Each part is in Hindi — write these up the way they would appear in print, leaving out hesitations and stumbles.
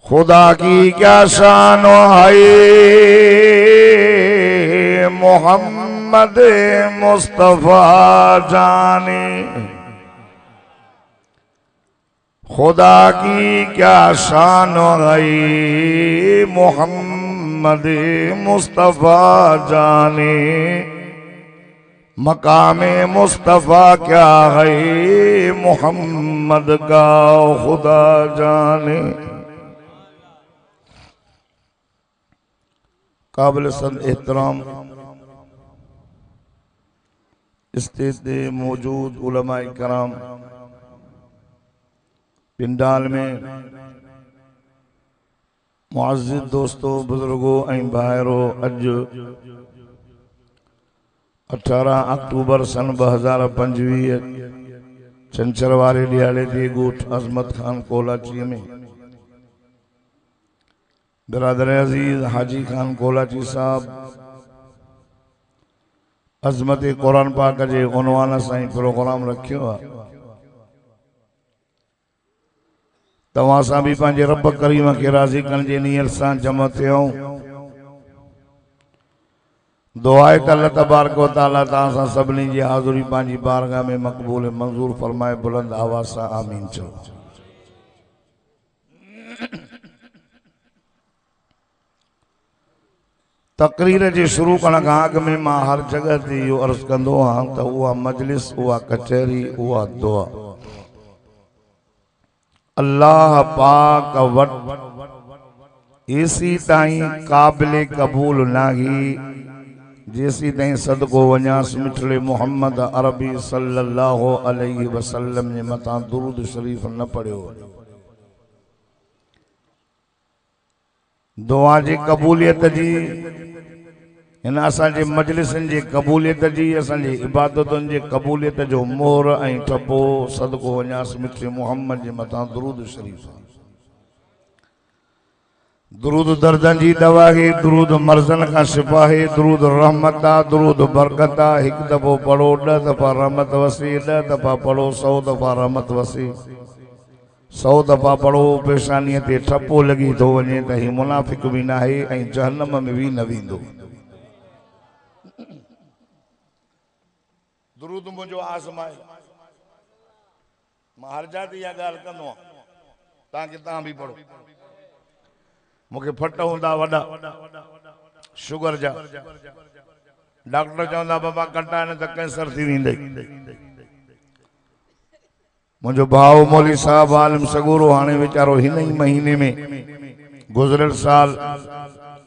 खुदा की क्या शान है मोहम्मद मुस्तफा जाने। खुदा की क्या शान है मोहम्मद मुस्तफा जाने। मकामे मुस्तफा क्या है मोहम्मद का खुदा जाने। काबिल सद एहतराम स्टेज पे मौजूद उलमाए कराम, पिंडाल में मुअज़्ज़िज़ दोस्तों, बुजुर्गों ऐं भाइरों, अज 18 अक्टूबर सन 2025 छंछर वारे ॾियारे ते ॻोठ अज़मत खान कोलाची में बिरादर अजीज हाजी खान कोलाची साहब अज़मत कुरान पाक के उनवान से प्रोग्राम रखियो है। तवां सां भी पंहिंजे रब करीम के राज़ी करण जी नियत सां जमा थियूं। दुआ है त अल्लाह तबारक व तआला तव्हां सां सभिनी जी हाज़ुरी पंहिंजी बारगाह में मक़बूल मंज़ूर फरमाए। बुलंद आवाज़ सां आमीन चओ। तकरीर जे शुरू करण खां अॻु में मां हर जगह ते इहो अर्ज़ कंदो आहियां त उहा मजलिस, उहा कचहरी, उहा दुआ अल्लाह पाक वटि एसी ताईं क़ाबिल क़बूल नाही जेसी ताईं सदको वञास मिठड़े मोहम्मद अरबी सल्लल्लाहु अलैहि वसल्लम जे मथां दुरूद शरीफ न पढ़ियो। दुआ जी कबूलियत जी, इन असांजे मजलिसनि जी कबूलियत जी, असांजी इबादतुनि जी कबूलियत जो मोहर ऐं ठपो सदको वञास मिठड़े मोहम्मद जे मथां दुरूद शरीफ। दुरूद दर्दन जी दवा है, दुरूद मर्ज़न का शिफा है, दुरूद रहमत आ, दुरूद बरकत आ। एक दफ़ो पढ़ो 10 दफ़ा रहमत वसी, 10 दफ़ा पढ़ो 100 दफ़ा रहमत वसी, 100 दफ़ा पढ़ो पेशानीअ ते ठपो लगी तो वञे त ही मुनाफिक भी ना है ऐं जहन्नम में भी न वेंदो। दुरूद मुझो आज़माए, मां हर जात इहा ॻाल्हि कंदो आहियां ताकि तव्हां भी पढ़ो। मुझे फट होंदा वॾा शुगर जा, डॉक्टर चवंदा बाबा कटा न त कैंसर थी वेंदई। मुझो भाउ मौली साहब आलम सगूरो हाणे वीचारो हिन ही महीने में गुज़रियल साल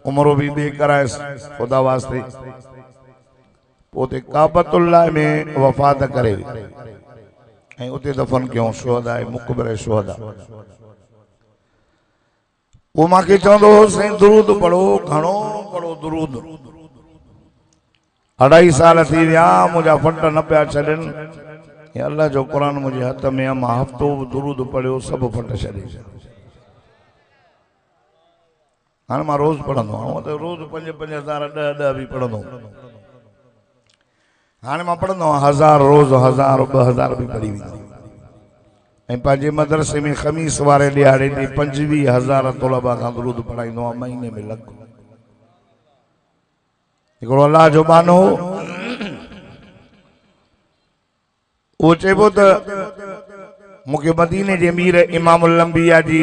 उम्र भी ॿिए करायसि खुदा वास्ते, पोते काबतुल्लाह में वफ़ात करे ऐं उते दफन कयूं शुहदा मुक़बर शुहदा। वो मांखे चवंदो हो साईं दुरूद पढ़ो, घणो पढ़ो दुरूद। 2.5 साल थी विया मुझा फट न पिया छॾनि। अल्लाह जो कुरान मुझे हथ में आहे, मां हफ़्तो दुरूद पढ़ियो सब फट छॾे। हाँ मां रोज़ पढ़ंदो आहियां, तो रोज़ 5-5 हज़ार 10-10 भी पढ़ंदो। हाँ मां पढ़ंदो आहियां 1000 रोज़, 1000 2000 भी पढ़ी वेंदो। ऐं पंहिंजे मदरसे में ख़मीस वारे ॾियारे ते 25,000 तलबा खां दुरूद पढ़ाईंदो आहियां महीने में लॻ। हिकिड़ो अल्लाह जो बानो वो चइबो त मूंखे मदीने जे अमीर इमामुल अंबिया जी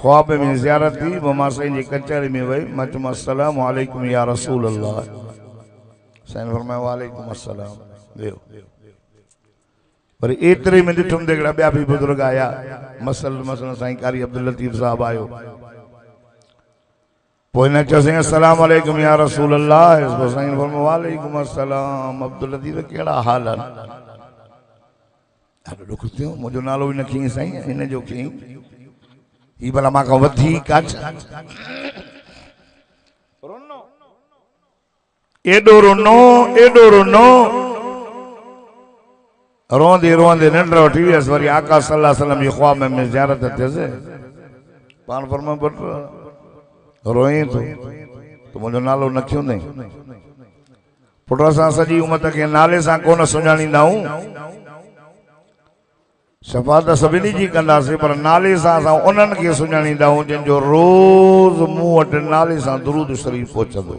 ख्वाब में ज़ियारत थी। वो मां साईं जी कचहरी में वई, मां चयोमांसि अस्सलामु अलैकुम या रसूल अल्लाह। साईं फरमायो वालेकुम अस्सलाम, वेहो। पर एतरे में ॾिठुमि त हिकिड़ा ॿिया भी बुजुर्ग आया, मसलन साईं कारी अब्दुल लतीफ़ साहब आयो। पोइ हिन चयो साईं अस्सलामु अलैकुम या रसूल अल्लाह। साईं फरमायो वालेकुम अस्सलाम अब्दुल लतीफ़ कहिड़ा हाल आहिनि। ॾाढो ॾुख थियो, मुंहिंजो नालो बि न खईं साईं, हिन जो खईं। ही भला मां खां वधीक एॾो रुनो एॾो रुनो, रोंदे रोंदे निंड वठी वियसि। वरी आका सल्लल्लाहु अलैहि वसल्लम जी ख्वाब में ज़ियारत थियसि। पाण फरमायो पुट रोएं थो त मुंहिंजो नालो न खियो अथई। पुट असां सॼी उमत खे नाले सां कोन सुञाणींदा आहियूं। शफ़ाअत सभिनी जी कंदासीं पर नाले सां असां उन्हनि खे सुञाणींदा आहियूं जिन जो रोज़ मूं वटि नाले सां दुरूद शरीफ़ पहुचंदो।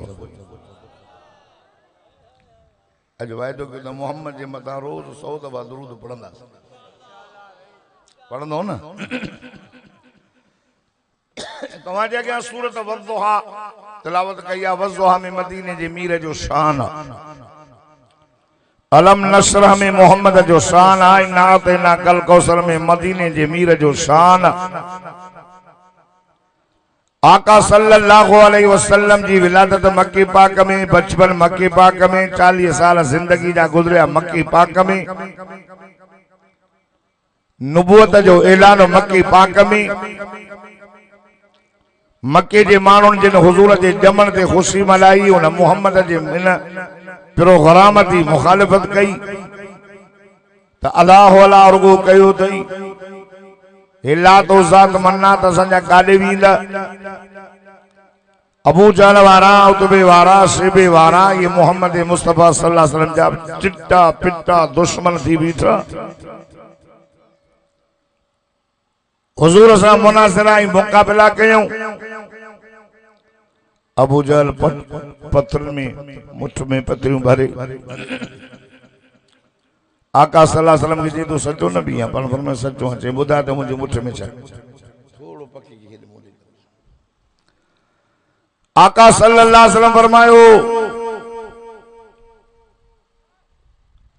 अॼु वाइदो कयो त मोहम्मद जे मथां रोज़ 100 दफ़ा दुरूद पढ़ंदासीं। पढ़ंदो न तव्हांजे अॻियां सूरत वज़्ज़ुहा तिलावत कई आहे। वज़्ज़ुहा में मदीने जे मीर जो शान आहे। अलम नशरह में मोहम्मद जो शान आहे। नात ना कल कौसर में मदीने जे मीर जो शान। आका सल्लल्लाहु अलैहि वसल्लम जी विलादत मक्के पाक में, बचपन मक्के पाक में, 40 साल जिंदगी जा गुजरिया मक्के पाक में, नुबुवत जो ऐलान मक्के पाक में, मक्के जे माण्हुनि जिन हुजूर जे ॼमण ते ख़ुशी मल्हाई उन मोहम्मद जे मिन प्रोग्राम जी मुखालिफत कई त अलाह अला रुगो कयो अथई हिलात ज़ात मन्नात असांजा काॾे वेंदा। अबू जहल वारा, उतबे वारा, शेबे वारा ये मोहम्मद मुस्तफ़ा सल्लल्लाहु अलैहि वसल्लम जा चिट्टा पिट्टा दुश्मन थी बीठा। हुजूर सां मुनासिरा ऐं मुक़ाबिला कयूं। अबू जहल पत्थर में मुठ में पत्थरियूं भरे आका सल्लल्लाहु अलैहि वसल्लम के तू सचो नबी है पर फरमाए सचो है। चे बुधा तो मुझे मुठ में छा थोड़ो पकी के मुझे आका सल्लल्लाहु अलैहि वसल्लम फरमायो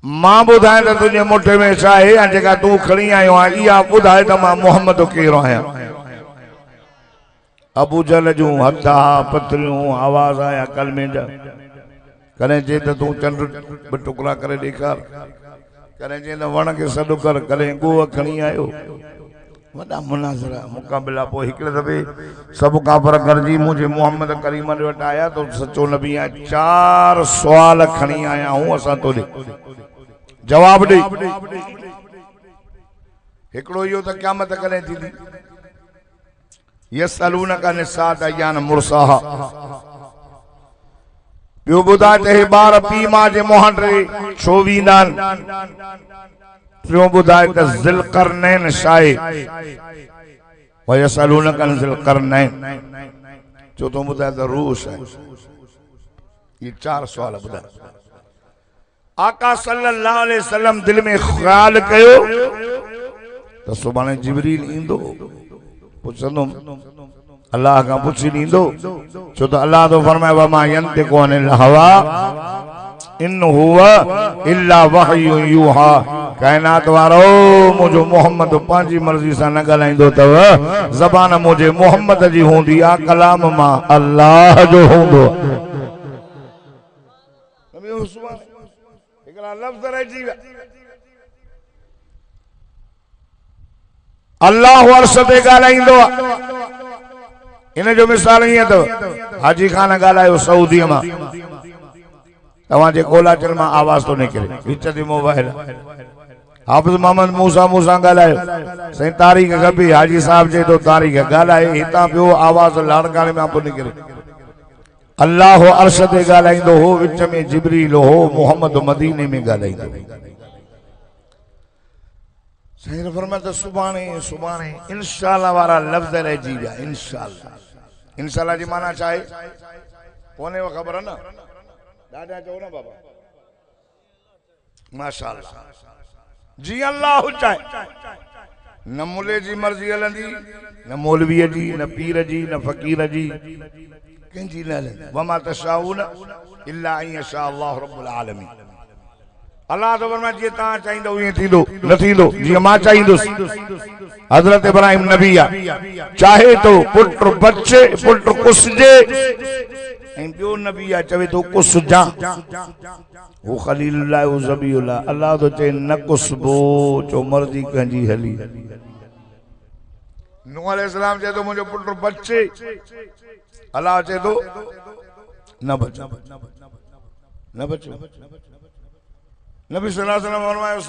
मां बुधाए तो तुझे मुठ में छा है या जेका तू खणी आयो है या बुधाए तो मां मोहम्मद केरो आया। अबू जहल जो हथा पत्थरियों आवाज आया कलमे जा। करें जे तो तू चंड ब टुकड़ा करे ॾेखार, करें जे तो वण के सॾु कर, करें गोह खणी आयो। वॾा मुनाज़रा मुक़ाबिला। पोइ हिकिड़े दफ़े सभु काफ़र गरजी मुझे मोहम्मद करीम वटि आया तो सचो नबी आहे 4 सुवाल खणी आया हूं असां तो जवाब ॾे। हिकिड़ो इहो त क़यामत कॾहिं थींदी। यसअलूनका निस्सात अय्यान मुरसाहा। ॿियो ॿुधाए त हे ॿार पीउ माउ जे मुंहं टे छो वेंदा आहिनि। टियों ॿुधाए त ज़िलक़रनैन छा आहे। वयसअलूनका ज़िलक़रनैन। चोथों ॿुधाए त रूह छा आहे। ये 4 सुवाल ॿुधाए। आका सल्लल्लाहु अलैहि वसल्लम दिल में ख्याल कयो त सुभाणे जिब्रील ईंदो पुछंदो अल्लाह का पुछी ॾींदो। छो त अल्लाह तो फरमाए वमा यंतिकु अनिल हवा इन हुवा इल्ला वहयु यूहा। कायनात वारो मुझो मोहम्मद पंहिंजी मर्ज़ी सां न ॻाल्हाईंदो अथव। ज़बान मुझे मोहम्मद जी हूंदी आहे, कलाम मां अल्लाह जो हूंदो। हिकिड़ा लफ़्ज़ रहिजी विया। अल्लाह अर्श ते ॻाल्हाईंदो आहे। इन जो मिसाल ईअं अथव हाजी खान ॻाल्हायो सऊदीअ मां तव्हांजे कोलाचल मां आवाज़ तो निकिरे विच ते मोबाइल। हाफ़िज़ मोहम्मद मूसा ॻाल्हायो साईं तारीख़ खपे हाजी साहब जे तो तारीख़ ॻाल्हाए हितां पियो आवाज़ लाड़काणे मां पियो निकिरे। अल्लाह अर्श ते ॻाल्हाईंदो हो, विच में जिब्रील हो, मोहम्मद मदीने में ॻाल्हाईंदो। साईं फरमाए त सुभाणे इंशाअल्लाह वारा लफ़्ज़ रहिजी विया। इंशाअल्लाह जी माना छा आहे कोने ख़बर है ना। ॾाढा चओ न बाबा माशाअल्लाह जी अल्लाह चाहे। न मुले जी मर्ज़ी हलंदी, न मौलवीअ जी, न पीर जी, न फ़कीर जी, कंहिंजी न हलंदी। वमा तशाऊन इल्ला अन यशा अल्लाह रब्बुल आलमीन। अल्लाह तो फरमाए जीअं तव्हां चाहींदो ईअं थींदो न थींदो जीअं मां चाहींदुसि। हज़रत इब्राहिम नबी आहे चाहे तो पुट बचे पुट कुसजे ऐं ॿियो नबी आहे चवे तो कुसजा। वो खलीलुल्लाह वो ज़बीउल्लाह। अल्लाह तो चए न कुसबो चो मर्ज़ी कंहिंजी हली। नूह अलैहिस्सलाम चए तो मुंहिंजो पुट बचे, अल्लाह चए तो न बचो न बचो। नबी सल्लल्लाहु अलैहि वसल्लम फरमायो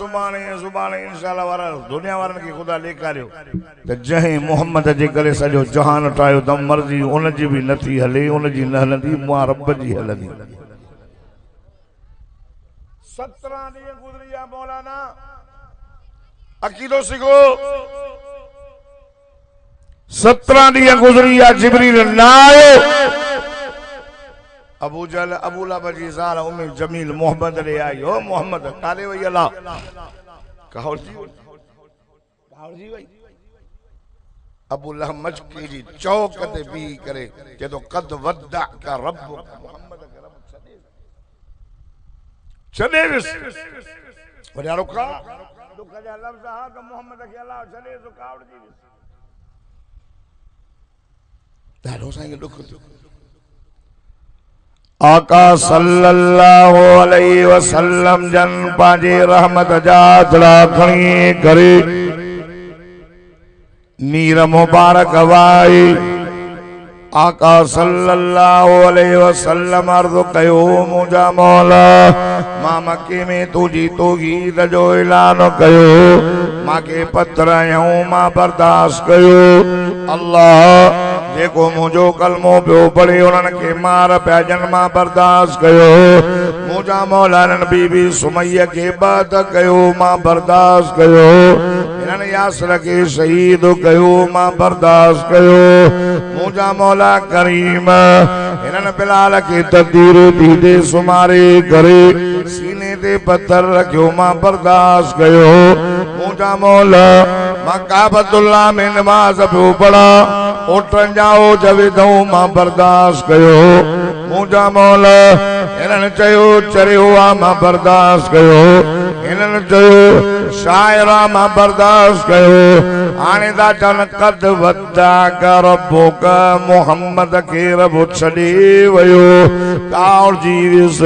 सुभाणे इंशाअल्लाह वारा दुनिया वारनि खे ख़ुदा ॾेखारियो त जंहिं मोहम्मद जे करे सॼो जहान ठाहियो त मर्ज़ी उनजी बि नथी हले, उनजी न हलंदी, मां रब जी हलंदी। 17 ॾींहं गुज़री विया मौलाना। अकीदो सिखो 17 ॾींहं गुज़री या जिब्रील ना आयो अबू जहल अबू लहब जी ज़ाल उम्मे जमील मोहम्मद ले आई हो मोहम्मद काले वई अल्लाह कावरजी वई अबू लहब मचकी जी चौक ते बी करे के तो कद वदा का रब मोहम्मद के रब छॾे विस वॾा रुका दुख जा लफ़्ज़ हा त मोहम्मद के अल्लाह छॾे तो कावरजी विस ॾाढो साईं दुख आका सल्लल्लाहु अलैहि वसल्लम जन पांजे रहमत जा थड़ा खणी करे नीर मुबारक वाई आका सल्लल्लाहु अलैहि वसल्लम अर्ज़ कयो मुंहिंजा मौला मां मके में तुझी तौहीद जो ऐलान कयो मांखे पत्थर आयूं मां बर्दाश्त कयो अल्लाह जेको मुझो कलमो पियो पढ़े उन्हनि खे मार पिया जन मां बर्दाश्त कयो मुंहिंजा मौला बीबी सुमैया खे बाद कयो मां बर्दाश्त कयो इन्हनि यासर खे शहीद कयो मां बर्दाश्त कयो मुंहिंजा मौला करीम इन्हनि बिलाल खे तदीर दीदे सुमारे करे सीने ते पत्थर रखियो मां बर्दाश्त कयो मुंहिंजा मौला मां काबतुल्लाह में नमाज पियो पढ़ा ओटन जाओ जवेदो मां बर्दाश्त कयो मुंहिंजा मौला इन्हनि चयो चरियो आ मां बर्दाश्त कयो इन्हनि चयो शायरा मां बर्दाश्त कयो हाणे था चवनि कद वदा का रबो का मोहम्मद खे रब छॾे वियो कावरजी विस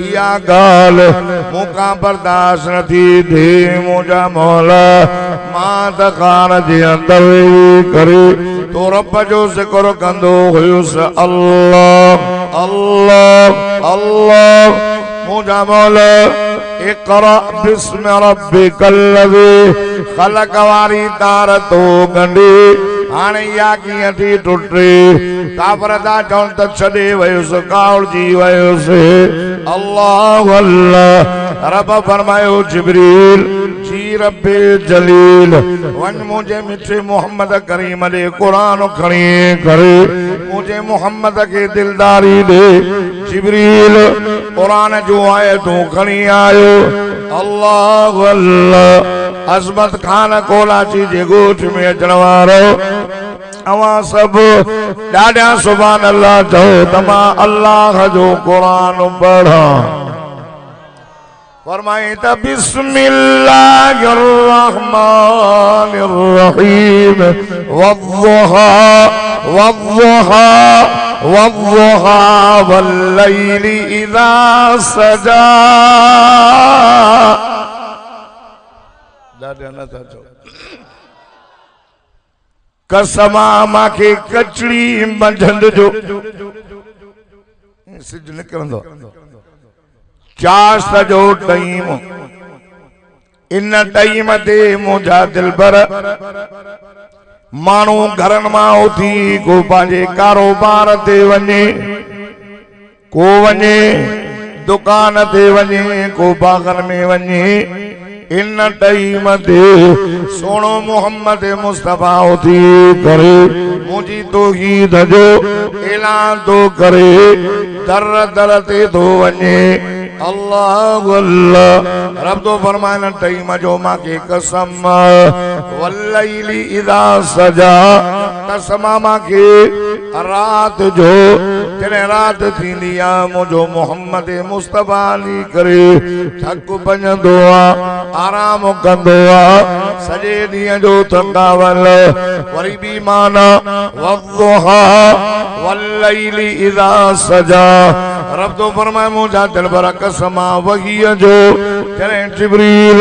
इहा ॻाल्हि मूंखां बर्दाश्त नथी थिए मुंहिंजा मौला मां त खान जे अंदर वेही करे तो रब जो ज़िक्र कंदो हुयुसि अल्लाह अल्लाह अल्लाह मुंहिंजा मौला इक़रा बिस्म रब्बिकल्लज़ी ख़लक़ वारी तार तो गंढी हाणे इहा कीअं थी टुटे काफ़िर था चवनि त छॾे वियुसि कावरजी वियुसि अल्लाह अल्लाह रब फरमायो जिब्रील जी रब्बे जलील वन मुझे मिठे मोहम्मद करीम दे कुरान खणी करे मुझे मोहम्मद के दिलदारी दे जिब्रील कुरान जो आयतूं खणी आयो अल्लाह अल्लाह अज़मत खान कोलाची जे गोठ में अचण वारो अवां सब ॾाढा सुभान अल्लाह चओ त मां अल्लाह जो कुरान पढ़ा फरमाए त बिस्मिल्लाहिर रहमानिर रहीम वद्दुहा वद्दुहा वद्दुहा वल्लैलि इज़ा सजा कसमा मांखे कचड़ी मंझंद जो सिज निकरंदो चास जो टाइम इन टाइम ते मुंहिंजा दिलबर माण्हू घरनि मां उथी को पंहिंजे कारोबार ते वञे को वञे दुकान ते वञे को बागन में वञे इन टाइम ते सोनो मोहम्मद मुस्तफा उथी करे मुंहिंजी तौहीद जो ऐलान तो करे दर दर ते तो वञे अल्लाह अल्लाह रब तो फरमाए टाइम जो मांखे कसम वल्लैलि इज़ा सजा कसम मांखे रात जो जॾहिं रात थींदी आहे मुंहिंजो मोहम्मद मुस्तफा हली करे थक पंजंदो आहे आराम कंदो आहे सॼे ॾींहं जो थकावल वरी बि माना वद्दुहा वल्लैलि इज़ा सजा रब तो फरमाए मुंहिंजा दिलबर कसम वहीअ जो जॾहिं जिब्रील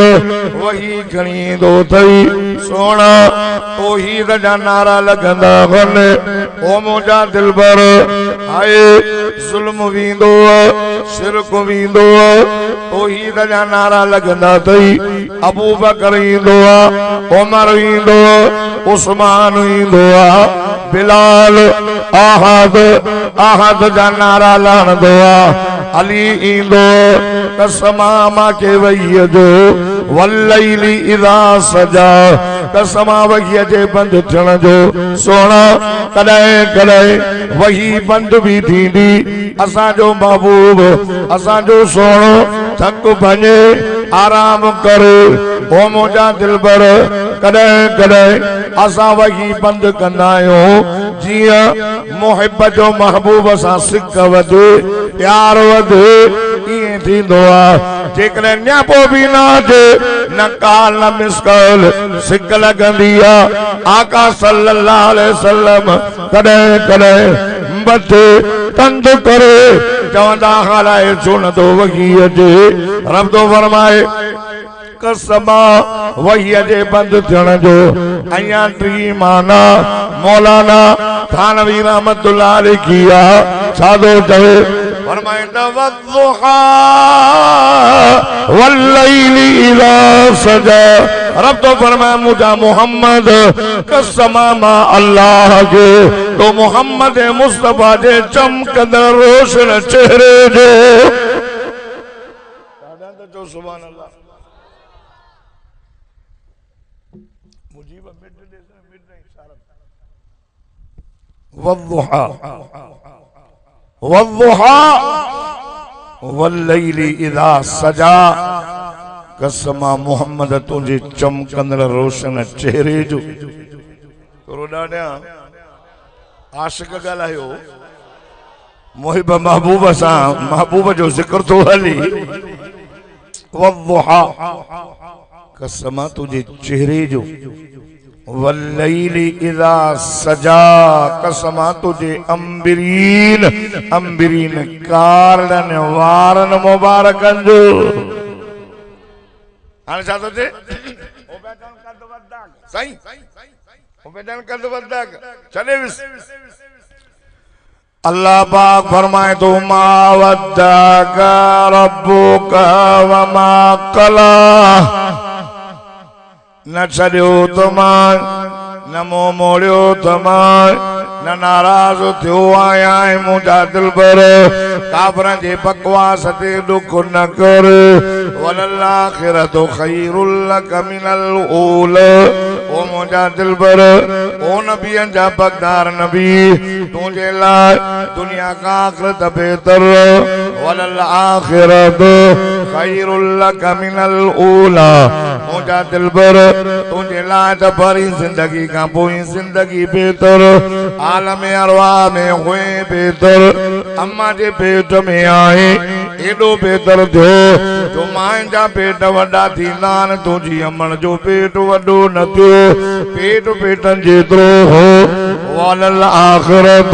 वही खणी ईंदो अथई सोना तौहीद जा नारा लॻंदा आहिनि ओ मुंहिंजा दिलबर आए ज़ुल्म वेंदो शिरक वेंदो तौहीद जा नारा लॻंदा अथई अबू बकर ईंदो उमर ईंदो उस्मान ईंदो बिलाल आहद आहद जा नारा लहंदो हली ईंदो कसमा माके वहीअ जो वल्लैली इज़ा सजा कसमा वहीअ जे बंदि थियण जो सोना कॾहिं कॾहिं वही बंदि भी थींदी असांजो महबूब असांजो सोनो थक भञे आराम करे ओ मुंहिंजा दिलबर कॾहिं कॾहिं असां वही बंदि कंदा आहियूं जीअं मुहिब जो महबूब सां सिक वधे प्यार वधे ईअं थींदो आहे जेकॾहिं न्यापो बि न अचे न काल न मिसकाल सिक लॻंदी आहे आका सल्लल्लाहु अलैहि वसल्लम कॾहिं कॾहिं मथे तंद करे चवंदा हलाए छो नथो वही अचे रब थो फरमाए कसमा वही जे बंदि थियण जो अञा टी माना मौलाना थानवी रहमतुल्लाह अलैहि किया छा थो चवे फरमाइंदा वद्दुहा वल्लैली इज़ा सजा रब तो फरमाया मुझा मोहम्मद कसम मां अल्लाह के तो मोहम्मद मुस्तफा जे चमकंदड़ रोशन चेहरे जो सुभान अल्लाह वद्दुहा वद्दुहा वल्लैली इज़ा सजा कसमा मोहम्मद तुझे चमकंदड़ रोशन चेहरे जो रोडाणिया आशिक ॻाल्हायो मुहिब महबूब सां महबूब जो जिक्र तो हली वद्दुहा कसमा तुझे चेहरे जो वल्लैली इज़ा सजा कसमा तुझे अंबरीन अंबरीन कारन वारन मुबारकन जो हाणे छा थो थिए साईं उबैदन कद वदाक चले विस अल्लाह पाक फरमाए तो मा वद्दाका रब्बुका व मा कला न छड़ियो तमाम न मुंह मोड़ियो तमाम न नाराज थियो आया है मुझा दिल पर काफर जे बकवास ते दुख न कर वलल आखिरतु खैरुल लक मिनल ऊला ओ मुझा दिल पर ओ नबियन जा बगदार नबी तुझे लाए दुनिया का आखिरत बेहतर वलल आखिरतु खैरुल लक मिनल ऊला मुझा दिल पर तुझे लाए त भरी जिंदगी का पोई जिंदगी बेहतर आलम अरवा में हुए बेहतर अम्मा जे पेट में आए एडो बेहतर थियो जो मां जा पेट वडा थींदा आहिनि तुंहिंजी अमन जो पेट वडो न थियो पेट पेटन जेतिरो हो वलल आखिरत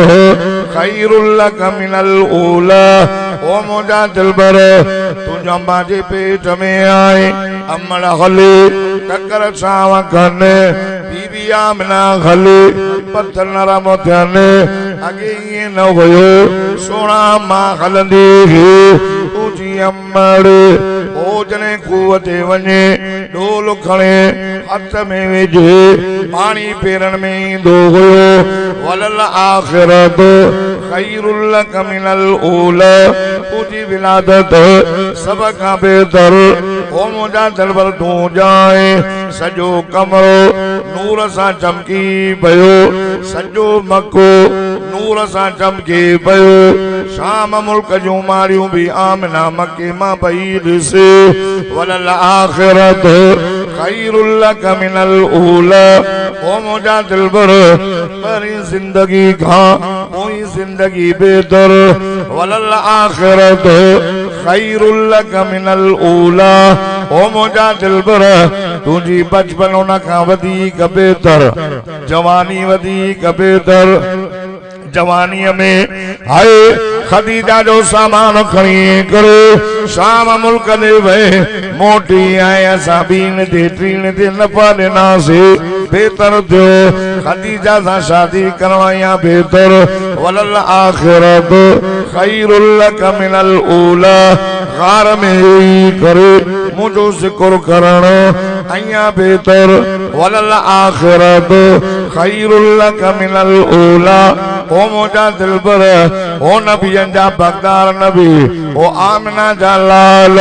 खैरुल लक मिनल ऊला ओ मुंहिंजा दिलबर तुंहिंजा अम्मा जे पेट में आए अमन हले ककर छांव कनि बीबी आमना हले पत्थर नरम थियनि अॻे ईअं न हुयो सोना मां हलंदी तुंहिंजी अमड़ ओजने खूह ते वञे ढोल खणे हथ में विझे पानी पेरन में ईंदो हुयो वलल आखिरत खैरुल लक मिनल ऊला तुंहिंजी विलादत सब खां बेहतर ओ मुंहिंजा दिलबर तूं जाए सॼो कमरो नूर सां चमकी पियो सॼो मको नूर सां चमके पियो शाम मुल्क जूं मारियूं भी आमना मके मां पई ॾिसे वलल आखिरत खैरुल लक मिनल ऊला ओ मुंहिंजा दिलबर परी जिंदगी खां पोई जिंदगी बेहतर वलल आखिरत खैरुल लक मिनल ऊला ओ मुंहिंजा दिलबर तुंहिंजी बचपन उन खां वधीक बेहतर जवानी वधीक बेहतर जवानी में हाय खदीजा जो सामान खणी करे शाम मुल्क दे वे मोटी आए असां बीन ते ट्रीन ते नफा ॾिनासीं बेहतर थियो खदीजा सां शादी करवाया बेहतर वलल आखिरत खैरुल लक मिनल ऊला गार में करे मुझो जिक्र करण अया बेहतर वलल आखिरत खैरुल लक मिनल ऊला। ओ मोजा दिलबर ओ नबियन जा बगदार नबी ओ आमना जा लाल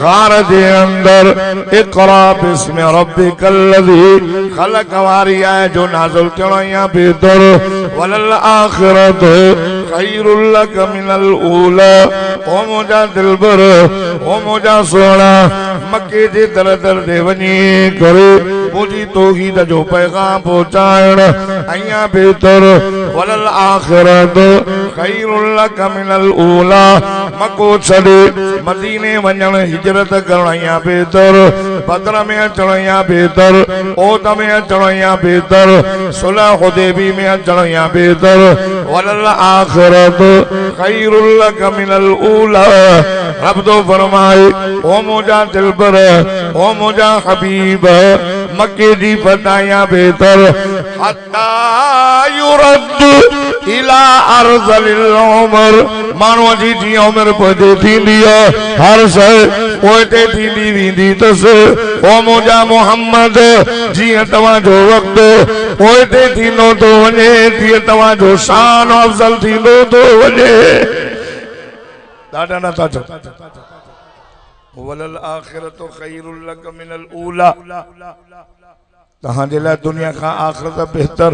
गार जे अंदर इकरा बिस्मि रब्बिकल लज़ी खलक वारी आए जो नाज़िल थियणो या बेहतर वलल आखिरत खैरुल लक मिनल ऊला। ओ मोजा दिलबर ओ मोजा सोना मक्के जे दर दर दे वनी करे मुझी तौहीद जो पैगाम पहुंचाइण अया बेहतर वलल आखिरत खैरुल लक मिनल ऊला। मको छड़े मदीने वञण हिजरत करण या बेहतर बदर में अचण या बेहतर ओद में अचण या बेहतर सुलह हुदैबी में अचण या बेहतर वलल आखिरत खैरुल लक मिनल ऊला। रब तो फरमाए ओ मोजा दिलबर ओ मोजा हबीब मक्के जी फताया बेहतर हत्ता युरद इला अर्ज़लिल उमर। मानो जी जी उमर पदे थींदी हर शइ पोइते थींदी वेंदी तस। ओ मोजा मोहम्मद जी तवां जो वक्त पोइते थींदो तो वञे तीअं तवां जो शान अफ़ज़ल थींदो तो वञे। ॾाढा नथा चओ वलल आखिरत खैरुल लक मिनल ऊला। तहां जे लाइ दुनिया खां आखिरत बेहतर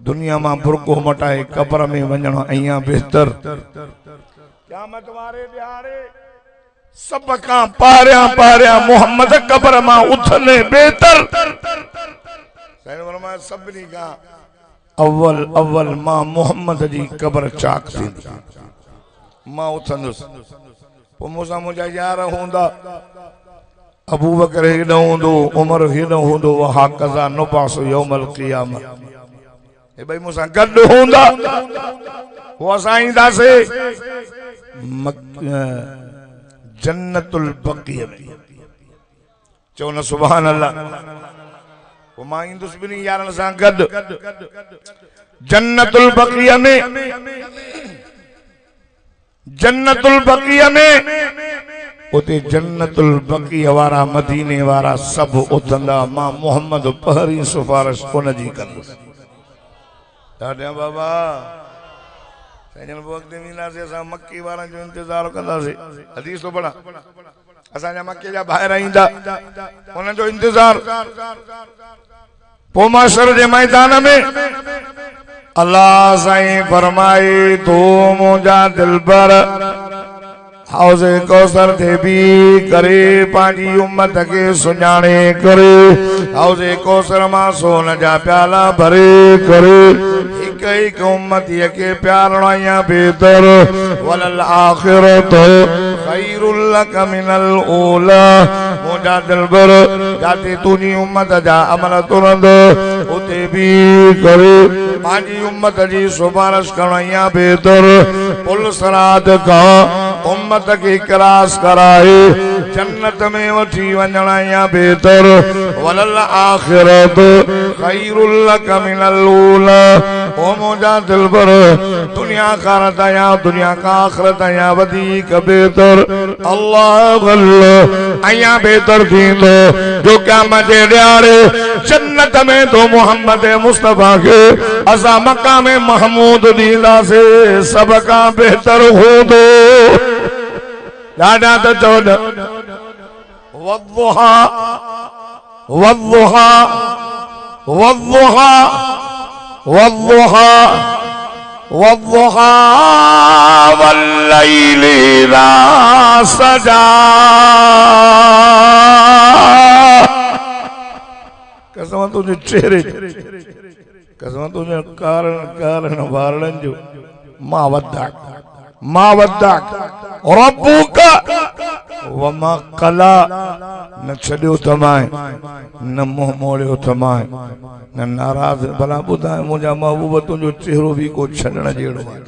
दुनिया मां बुरको मटाए कब्र में वञणो अया बेहतर। क़यामत वारे ॾियारे सब खां पारियां पारियां मोहम्मद कब्र मां उथने बेहतर। सैन फरमाया सभिनी खां अव्वल अव्वल मां मोहम्मद जी कब्र चाक थींदी मां उथंदुसि। पोइ मूंसां मुंहिंजा यार हूंदा अबू बकर हेॾो हूंदो उमर हेॾो हूंदो हा कज़ा नुबासु यौमल क़ियामह। हे भई मूंसां गॾु हूंदा वो असां ईंदासीं जन्नतुल बक़ीअ में। चओ न सुभान अल्लाह। वो मां ईंदुसि ॿिन्ही यारनि सां गॾु जन्नतुल बक़ीअ में। जन्नतुल बक़ीअ में उते जन्नतुल बक़ीअ वारा मदीने वारा सब उथंदा मां मोहम्मद पहरी सिफारिश उन जी कंदुसि। ॾाढा बाबा सजन वक़्त ईंदासीं असां मक्की वारनि जो इंतज़ार कंदासीं। हदीस तो पढ़ा असांजा मक्के जा ॿाहिरि ईंदा उन्हनि जो इंतज़ार। पोइ माशर जे मैदान में अल्लाह साईं फरमाए तो मुंहिंजा दिलबर हौज़े कौसर ते भी करे पंहिंजी उम्मत खे सुञाणे करे हौज़े कौसर मां सोन जा प्याला भरे करे हिक हिक उम्मतीअ खे प्यारणो या बेहतर वलल आखिरत खैरुल लक मिनल ऊला। मुंहिंजा दिलबर जाते तुंहिंजी उम्मत जा अमल तुरंद उते भी करे पंहिंजी उम्मत जी सिफारिश करण या बेहतर पुल सराद खां उम्मत के क्रॉस कराए जन्नत में वठी वञण या बेहतर वलल आखिरत खैरुल लक मिनल ऊला। ओ मुंहिंजा दिलबर दुनिया खारत या दुनिया का आखिरत या वधीक बेहतर अल्लाह अल्लाह अया बेहतर थींदो जो क़यामत जे ॾियारे जन्नत में तो मोहम्मद मुस्तफा के असां मक़ाम महमूद ॾींदासीं सब खां बेहतर हूंदो। ॾाढा त चओ न वद्दुहा वद्दुहा वद्दुहा वद्दुहा वद्दुहा वल्लैलि इज़ा सजा। कसम तुझे चेहरे कसम तुझे कारण कारण वारन जो मां वद्दाक रब्बुका वमा कला न छड़ियो तमाए न मोह मोड़ियो तमाए न नाराज भला ॿुधाए मुंहिंजा महबूब तुंहिंजो चेहरो भी को छॾण जहिड़ो आहे।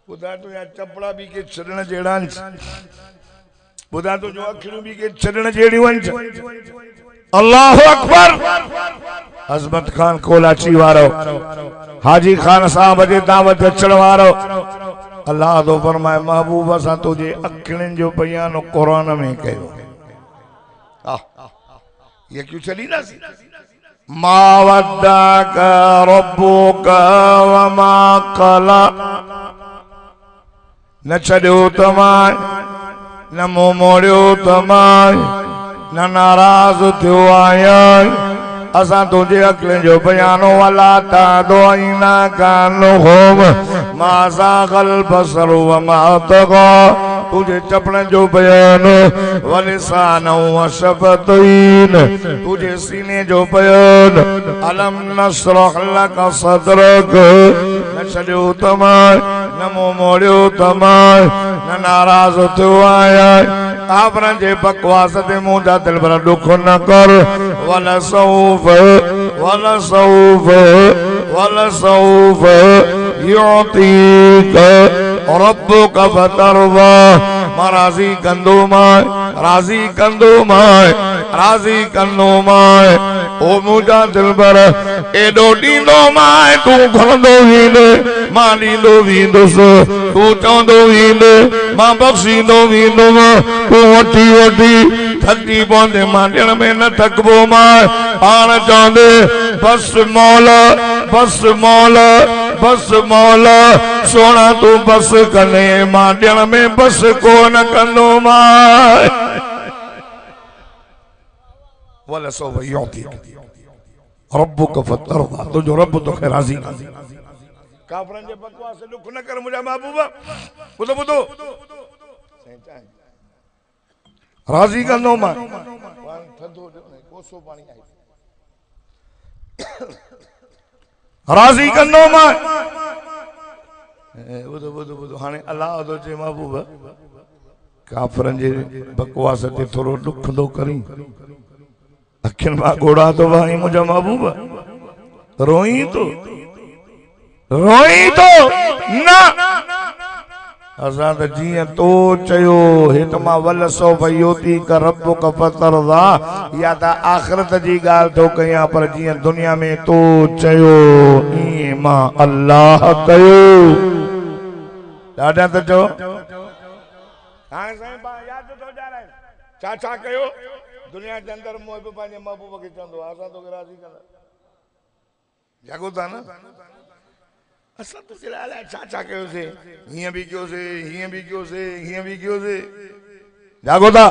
ॿुधाए तुंहिंजा चपड़ा भी के छॾण जहिड़ा आहिनि। ॿुधाए तुंहिंजो अखियूं भी के छॾण जहिड़ियूं आहिनि। अल्लाह अकबर। अज़मत खान कोलाची वारो हाजी खान साहब जे दावत अचण वारो अल्लाह तो फरमाए महबूब असां तुझे अखियुनि जो बयान कुरान में कयो ये क्यों चली ना मा वद्दाका रब्बुका व मा क़ला न छॾियो तमाए न मुंहुं मोड़ियो तमाए न नाराज़ थियो आयां असां तुझे अक्ल जो बयानो वाला ता दोइना कानो होम मा ज़ाग़ल बसर व मा तग़ा तुझे चपण जो बयान वलिसान व शफ़तैन तुझे सीने जो बयान अलम नशरह लक सदरक न छॾियो तमाए न मुंहुं मोड़ियो तमाए न नाराज़ थियो आयां आपन जे बकवास ते मुंहिंजा दिल पर दुख न कर वलसौफ युतीक रब्बुक फतरदा मां राज़ी कंदो मां राज़ी कंदो मां ओ मुंहिंजा दिल पर एॾो ॾींदो मां तूं घुरंदो वींदे मां ॾींदो वींदुसि तूं चवंदो वींदे मां बख़्शींदो वींदुमि तूं वठी वठी थकी पवंदे मां ॾियण में न थकबो मां पाण चवंदे बस मौला सोना तूं बस कने मां ॾियण में बस कोन कंदो मां वलसौफ युतीक रब्बुक फतरदा तुझो रब तोखे राज़ी कंदो काफरन जे बकवास से दुख न कर मुझा महबूबा बुधो राज़ी कंदो मां कोसो पानी आई राज़ी कंदो मां बुधो हाणे अल्लाह तो जे महबूबा काफरन जे बकवास ते थोड़ो दुख दो करी अखिन मां गोड़ा तो भाई मुझा महबूबा रोई तो ना असां त जीअं तो चयो हित मां वलसौफ युतीक रब्बुक फतरदा या त आखिरत जी ॻाल्हि तो कयां पर जीअं दुनिया में तो चयो ईअं मां अल्लाह कयो ॾाढा त चओ हाणे साईं बा यादि तो ॼाणाए छा कयो दुनिया जे अंदरि मोह बि पंहिंजे महबूब खे चवंदो असां तोखे राज़ी कंदा जागो था न असां तो लाइ छा कयोसीं हीअं बि कयोसीं जागो था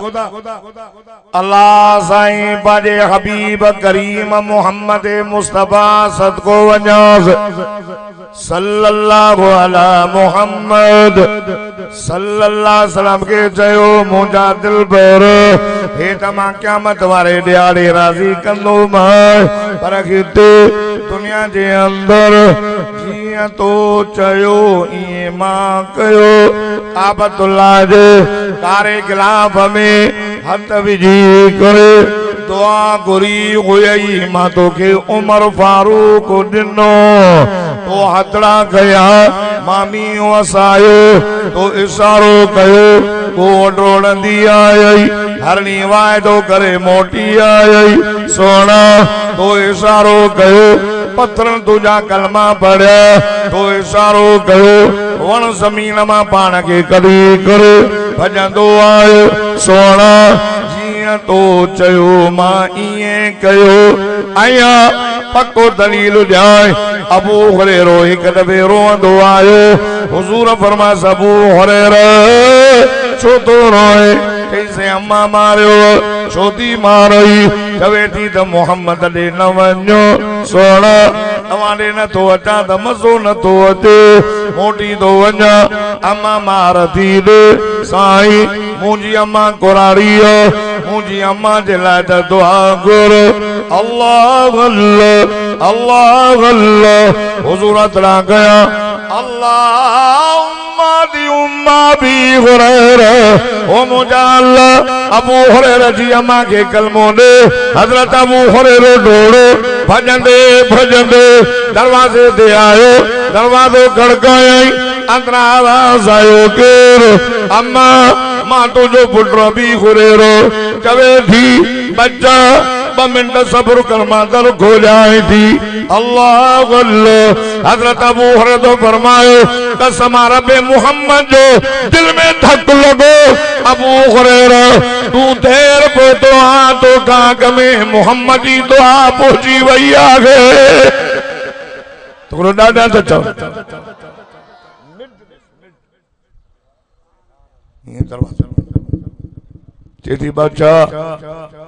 अल्लाह साईं पंहिंजे हबीब करीम मोहम्मद मुस्तफा सदको वञास सल्लल्लाहु अला मोहम्मद सल्लल्लाहु अलैहि के चयो मुंहिंजा दिल पर हे त मां क़यामत वारे ॾियारे राज़ी कंदो मां पर हिते दुनिया जे अंदर जीअं तो चयो ईअं मां कयो काबतुल्लाह जे कारे गिलाफ में हथ विझी करे दुआ घुरी हुई मां तोखे उमर फारूक ॾिनो तो हथड़ा कया मामी वसायो तो इशारो कयो को डोड़ंदी आई हरणी वायदो करे मोटी आई सोना तो इशारो कयो पत्थर तुझा कलमा पढ़िया तो इशारो कयो वण ज़मीन मां पाण खे कढी करे भजंदो आयो सोना जीअं तो चयो मां ईअं कयो आया पक्को दलील ॾियां अबू हुरैरा हिक दफ़े रोअंदो आयो हुज़ूर फरमाया अबू हुरैरा छो तो रोए कैसे अम्मा मारियो छो थी मारई चवे थी त मोहम्मद ॾे न वञो सोना तव्हां ॾे नथो अचां त मज़ो नथो अचे मोटी थो वञा अम्मा मार थी ॾे साईं मुंहिंजी अम्मा कुरारी मुंहिंजी अम्मा जे लाइ त दुआ घुर अल्लाह अल्लाह हुज़ूर तला कया अल्लाहुम्मा दी उम्मा भी हुरैरा ओ मुंहिंजा अल्लाह अबू हुरैरा जी अम्मा खे कलमो ॾे हज़रत अबू हुरैरा डोड़ो भजंदे दरवाजे ते आयो दरवाजो खड़कायई अंदरां आवाज़ आयो केरु अम्मा मां तुझो पुट अबू हुरैरा चवे थी बच्चा ब मिनट सब्र कर मां दर खोलाए थी। अल्लाह अल्लाह। हजरत अबू हुरैरा तो फरमाए कसम रब मोहम्मद जो दिल में धक लगो अबू हुरैरा तू देर को तो आ तो काक में मोहम्मद ही तो आ पहुंची वही आ गए तो डाडा तो चल चेती बच्चा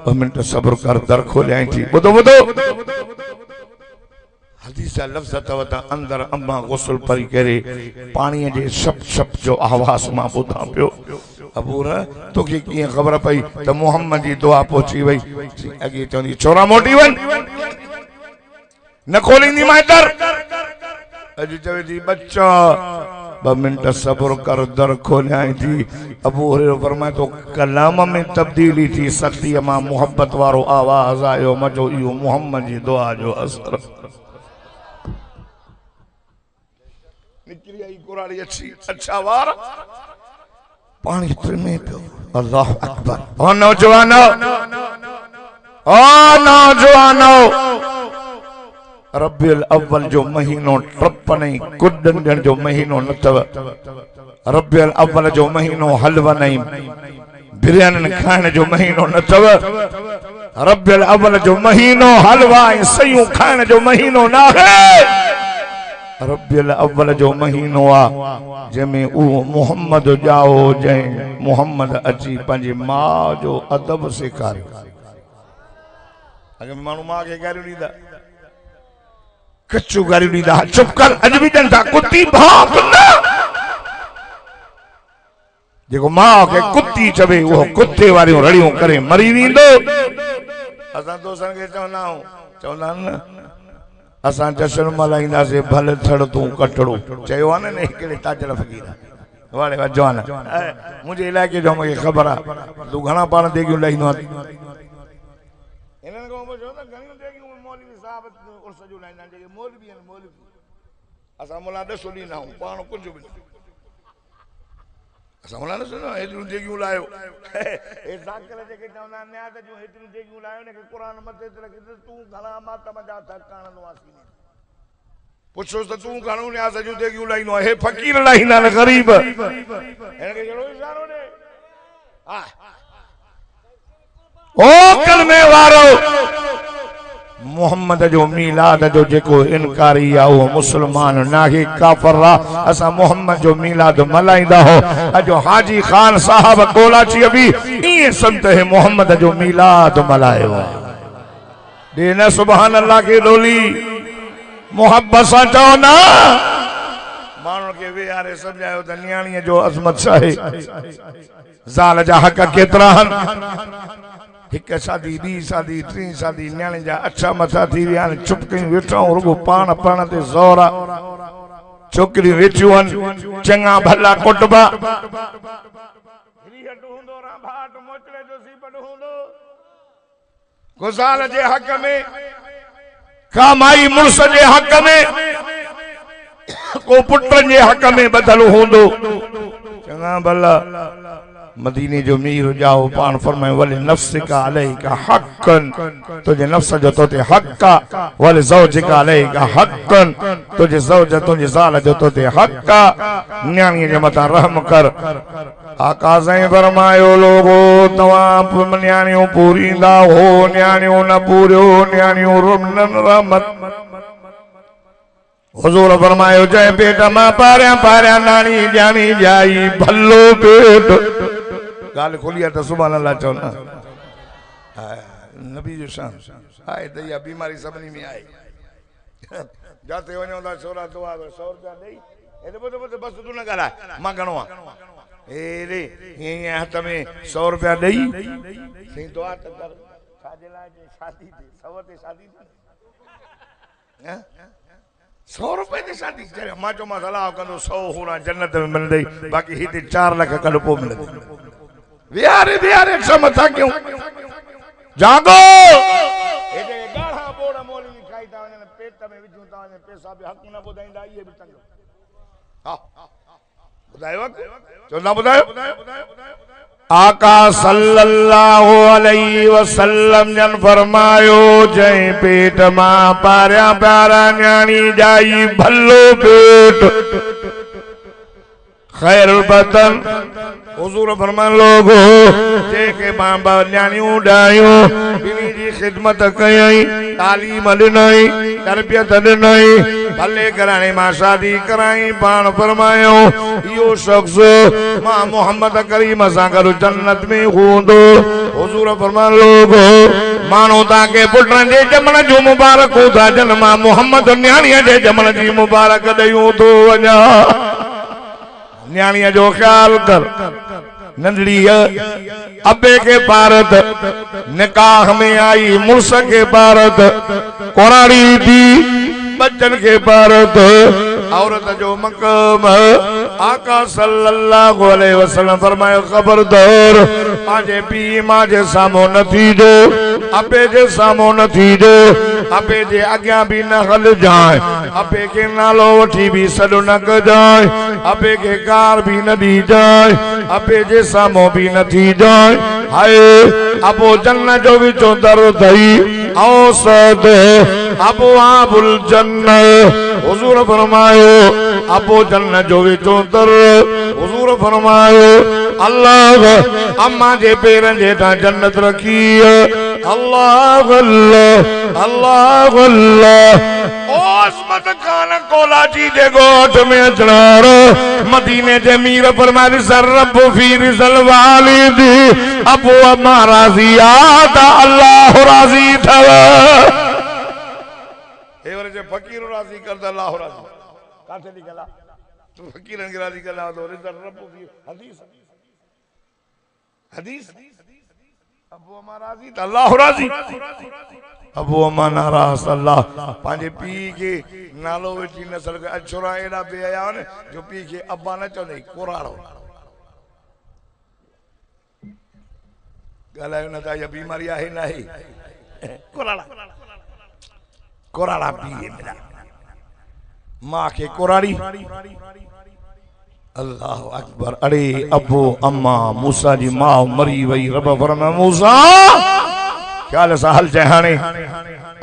ब मिनट सब्र कर दर खोलियाई थी। बुधो बुधो हदीस लफ्ज़ अथव त अंदर अम्मा गुस्ल परी करे पानी जे शप शप जो आवाज़ मां ॿुधां पियो। अबू तोखे कीअं ख़बर पई त मोहम्मद जी दुआ पहुची वई? अॻे चवंदी छोरा मोटी वञ न खोलींदी मां दर। अॼु चवे थी बच्चा ब मिनट सब्र कर दर खोलियाई थी। अबू हुरैरा फरमाए तो कलाम में तब्दीली थी सख्ती मां मोहब्बत वारो आवाज़ आयो मजो इहो मोहम्मद जी दुआ जो असर निकली आई कुराड़ी अच्छी अच्छा वार पानी में पियो। अल्लाह अकबर। ओ नौजवानो रबियुल अव्वल जो महीनो ट्रप नहीं कुडन जो महीनो न तव। रबियुल अव्वल जो महीनो हलवा नहीं बिरयानी खाने जो महीनो न तव। रबियुल अव्वल जो महीनो हलवा सयूं खाने जो महीनो ना है। रबियुल अव्वल जो महीनो आ जंहिंमें उहो मोहम्मद जाओ जंहिं मोहम्मद अची पंहिंजी मां जो अदब सेखारियो। अॻे माण्हू मां खे गारियूं ॾींदा कच्चू गारियूं ॾींदा चुप कर अॼु बि ॾियनि था कुती भाप न। जेको मां खे कुती चवे उहो कुते वारियूं रड़ियूं करे मरी वेंदो। असां दोस्तनि खे चवंदा न असां जश्न मल्हाईंदासीं भले थड़ तूं कटड़ो चयो आहे न हिकिड़े ताजल फ़कीर वाड़े जवान मुंहिंजे इलाइक़े जो मूंखे ख़बर आहे तूं घणा पाण देगियूं लाहींदो आहे। असां मुला ॾसो ॾींदा आहियूं पाण कुझु बि असां मुला ॾसो हेतिरियूं देगियूं लाहियो हे साकल जेके चवंदा आहिनि न्याद जूं हेतिरियूं देगियूं लाहियो न क़ुर मथे ते रखी तूं घणा मातम जा थक आणंदो आसीं पुछोसि त तूं घणो न्याज़ जूं देगियूं लाहींदो आहे। हे फ़कीर लाहींदा न ग़रीब हिनखे जहिड़ो इशारो ॾे। ओ कलमे वारो मोहम्मद जो मीलाद जो जेको इनकारी आहे उहो मुस्लमान नाहे काफ़िर आहे। असां मोहम्मद जो मीलाद मल्हाईंदा हो। अॼु हाजी खान साहब कोलाची बि ईअं संत है मोहम्मद जो मीलाद मल्हायो आहे। ॾे न सुभान अल्लाह खे डोली मोहब्बत सां चओ न माण्हुनि खे वेहारे सम्झायो त नियाणीअ जो अज़मत छा आहे ज़ाल जा हक़ केतिरा आहिनि। हिक शादी ॿी शादी टी शादी नियाणे जा अछा मथा थी विया आहिनि चुप कयूं वेठा आहियूं रुगो पाण पाण ते ज़ोर आहे। छोकिरियूं वेठियूं आहिनि चङा भला कुटुंबा गुज़ाल जे हक़ में का माई मुड़ुस जे हक़ में को पुटनि जे हक़ में बदल हूंदो चङा भला मदीने जो मीर जाओ पान फरमाए वले नफ्स का अलैका हक़न तुझे नफ्स जो तो ते हक़ वले ज़ौज का अलैका हक़न तुझे ज़ौज तुझे ज़ाल जो तो ते हक़ न्याणी जे मथा रहम कर। आका साईं फरमायो लोगो तवां न्याणियूं पूरींदा हो न्याणियूं न पूरियो न्याणियूं रुमनन रहमत। हुजूर फरमायो जय पेट मां पारियां पारियां नानी जानी जाई भलो पेट गाल खोलिया तो सुभान अल्लाह चो ना नबी जो शान आए दया बीमारी सबनी में आई जाते वणो दा छोरा दुआ 100 रुपया देई एले बोतो बोतो बस तू न गाला मां गणो आ ए रे ये हाथ में 100 रुपया देई सही दुआ त कर साजे ला जे शादी थी सवते शादी हैं 100 रुपए की शादी करे मां जो मां सलाह कंदो 100 होना जन्नत में मिलदई बाकी हिते 4 लाख कल पो मिलदई बिहारे बिहारे समझा क्यों जागो एटे गाढ़ा बोड़ा मोली खाई ता ने पेट में विजू ता ने पैसा भी हक न बुधाइंदा ये भी तंग हां बुधायो चोला बुधायो आका सल्लल्लाहु अलैहि वसल्लम जन फरमायो जय पेट मां पारिया प्यारा न्याणी जाई भलो पेट खैरुल बतन। हुजूर फरमान लोगो जेके बाबा न्याणियूं डायूं बिनी जी खिदमत कयई तालीम ॾिनई तरबियत ॾिनई भले घराणे मां शादी कराई पाण फरमायो इहो शख्स मां मोहम्मद करीम सां गॾु जन्नत में हूंदो। हुजूर फरमान लोगो माण्हू तव्हांखे पुटनि जे ॼमण जूं मुबारकूं था ॾियनि मां मोहम्मद न्याणीअ जे ॼमण जी मुबारक ॾेयूं थो वञा। न्याणीअ जो ख्याल कर नंढड़ी अबे के भारत निकाह में आई मुर्स के भारत कोराड़ी थी बच्चन के भारत औरत जो मकाम आका सल्लल्लाहु अलैहि वसल्लम फरमायो खबरदार माजे पी माजे सामो न थीजो अबे जे सामो न थीजो अबे जे अग्यां भी न हल जाए अबे के नालो वठी भी सॾो न कजाए अबे के कार भी न दी जाए अबे जे सामो भी न थी जाए। हाय अबो जन्न जो विचो दर दई औसद अबो आबुल जन्न। हुजूर फरमायो अबो जन्न जो विचो दर। हुजूर फरमायो अल्लाह अम्मा जे पेरन जेठा जन्नत रखी अल्लाह अल्लाह अल्लाह अल्लाह। ओस्मत खान कोलाची जे गोठ में अचनार मदीने जे मीर फरमाए सरब फी रिजल वालिदी अबो अम्मा राजी आता अल्लाह राजी थव। एवरे जे फकीर राजी करदा अल्लाह राजी काथे निकला तो फकीरन के राजी करला तो रिजल रब फी हदीस हदीस अबो अम्मा राजी त अल्लाह राजी अबो अम्मा नाराज अल्लाह पांजे पी के नालो वेठी नसल के अछोरा एड़ा बेहया ने जो पी के अब्बा न चंदे कोराड़ो गलायो न ता ये बीमारी आहे नहीं कोराड़ा कोराड़ा पी मेरा मां के कोराड़ी अल्लाह अकबर। अरे अबो अम्मा मूसा जी मां मरी वई रब फरमा मूसा ख्याल सा हल जहाने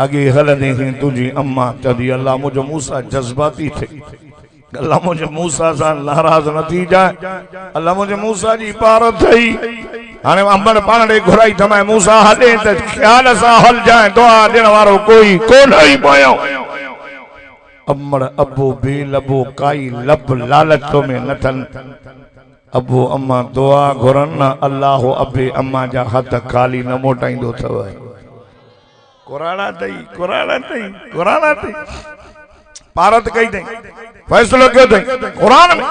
अगे हलने थी तुझी अम्मा चदी अल्लाह मुझे मूसा जज्बाती थे अल्लाह मुझे मूसा सा नाराज न थी जाए अल्लाह मुझे मूसा जी पार थई हाने अंबड़ पाण ॾे घुराई थमाए मूसा हले त ख्याल सा हल जाए दुआ ॾियण वारो कोई कोन ही पयो। अमड़ अबो बेलबो काई लब लालचो में नथन अबो अम्मा दुआ घुरन अल्लाह अबे अम्मा जा हथ खाली न मोटाइंदो थव। कोराड़ा तई पारत कई थई फैसलो कयो थई कुरान में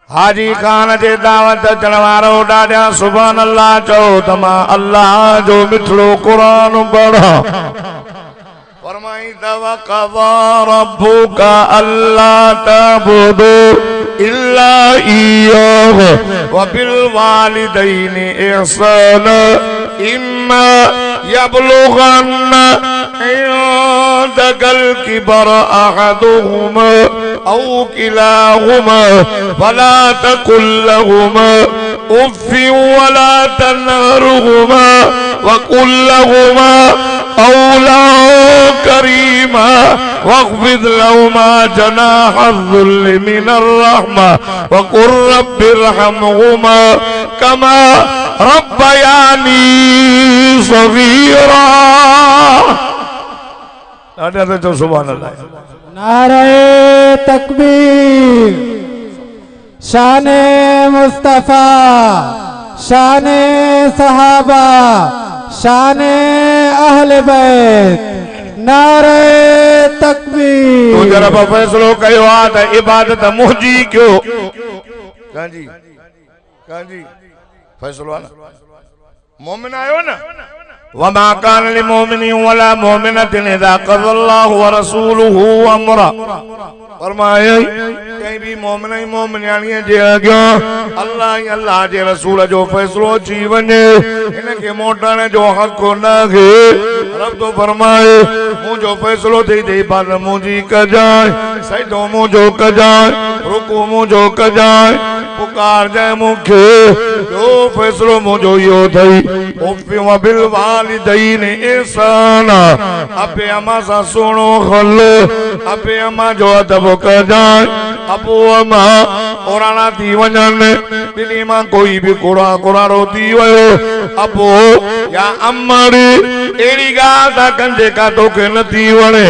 हाजी खान जे दावत अचण वारो ॾाढा सुभान अल्लाह चओ त मां अल्लाह जो मिठड़ो कुरान पढ़ा फरमाई तवक़वा रब्बुका अल्ला तअबुदू इल्ला इय्याहु व बिल वालिदैनि इहसाना इम्मा यबलुगन्ना इंदकल किबर अहदुहुमा औ किलाहुमा फला तकुल लहुमा उफ्फिन वला तनहरुहुमा व कुल लहुमा औला करीमा वख्फिद लहुमा जनाह अज़्ज़ुल्लि मिनर रहमा व कुर रब्बिरहमहुमा कमा रब्बयानी सगीरा। आदे तो सुभान अल्लाह। नारे तकबीर शाने मुस्तफा शाने सहाबा शाने अहले बैत नारे तकबीर। तो जरा फैसलो कयो आ त इबादत मुंहिंजी कयो कांजी फैसलो आ न मोमिन आयो न वमा कान लिल मोमिनी वला मोमिनतिन इज़ा क़ज़ल्लाहु व रसूलुहु अमरा फरमाया कहीं भी मोमिन ही मोमिनियाणीअ जे अॻियां अल्लाह ही अल्लाह जे रसूल जो फैसलो अची वञे इनखे मोटण जो हक़ न खे रब तो फरमाए मुंहिंजो फैसलो थी इबादत मुंहिंजी कजांइ सजदो मुंहिंजो कजांइ रुको मुझो कजाए पुकार जाए मुखे जो फैसलो मुझो यो थई उफ़ियो बिल वालिदैन ihsana अपे अमा सा सुनो खल अपे अमा जो अदब कजाए अपो अमा पुराना थी वञन बिनी मां कोई भी कोड़ा कोड़ारो थी वयो अपो या अम्मड़ी एड़ी गाल ता कंजे का तोखे न थी वणे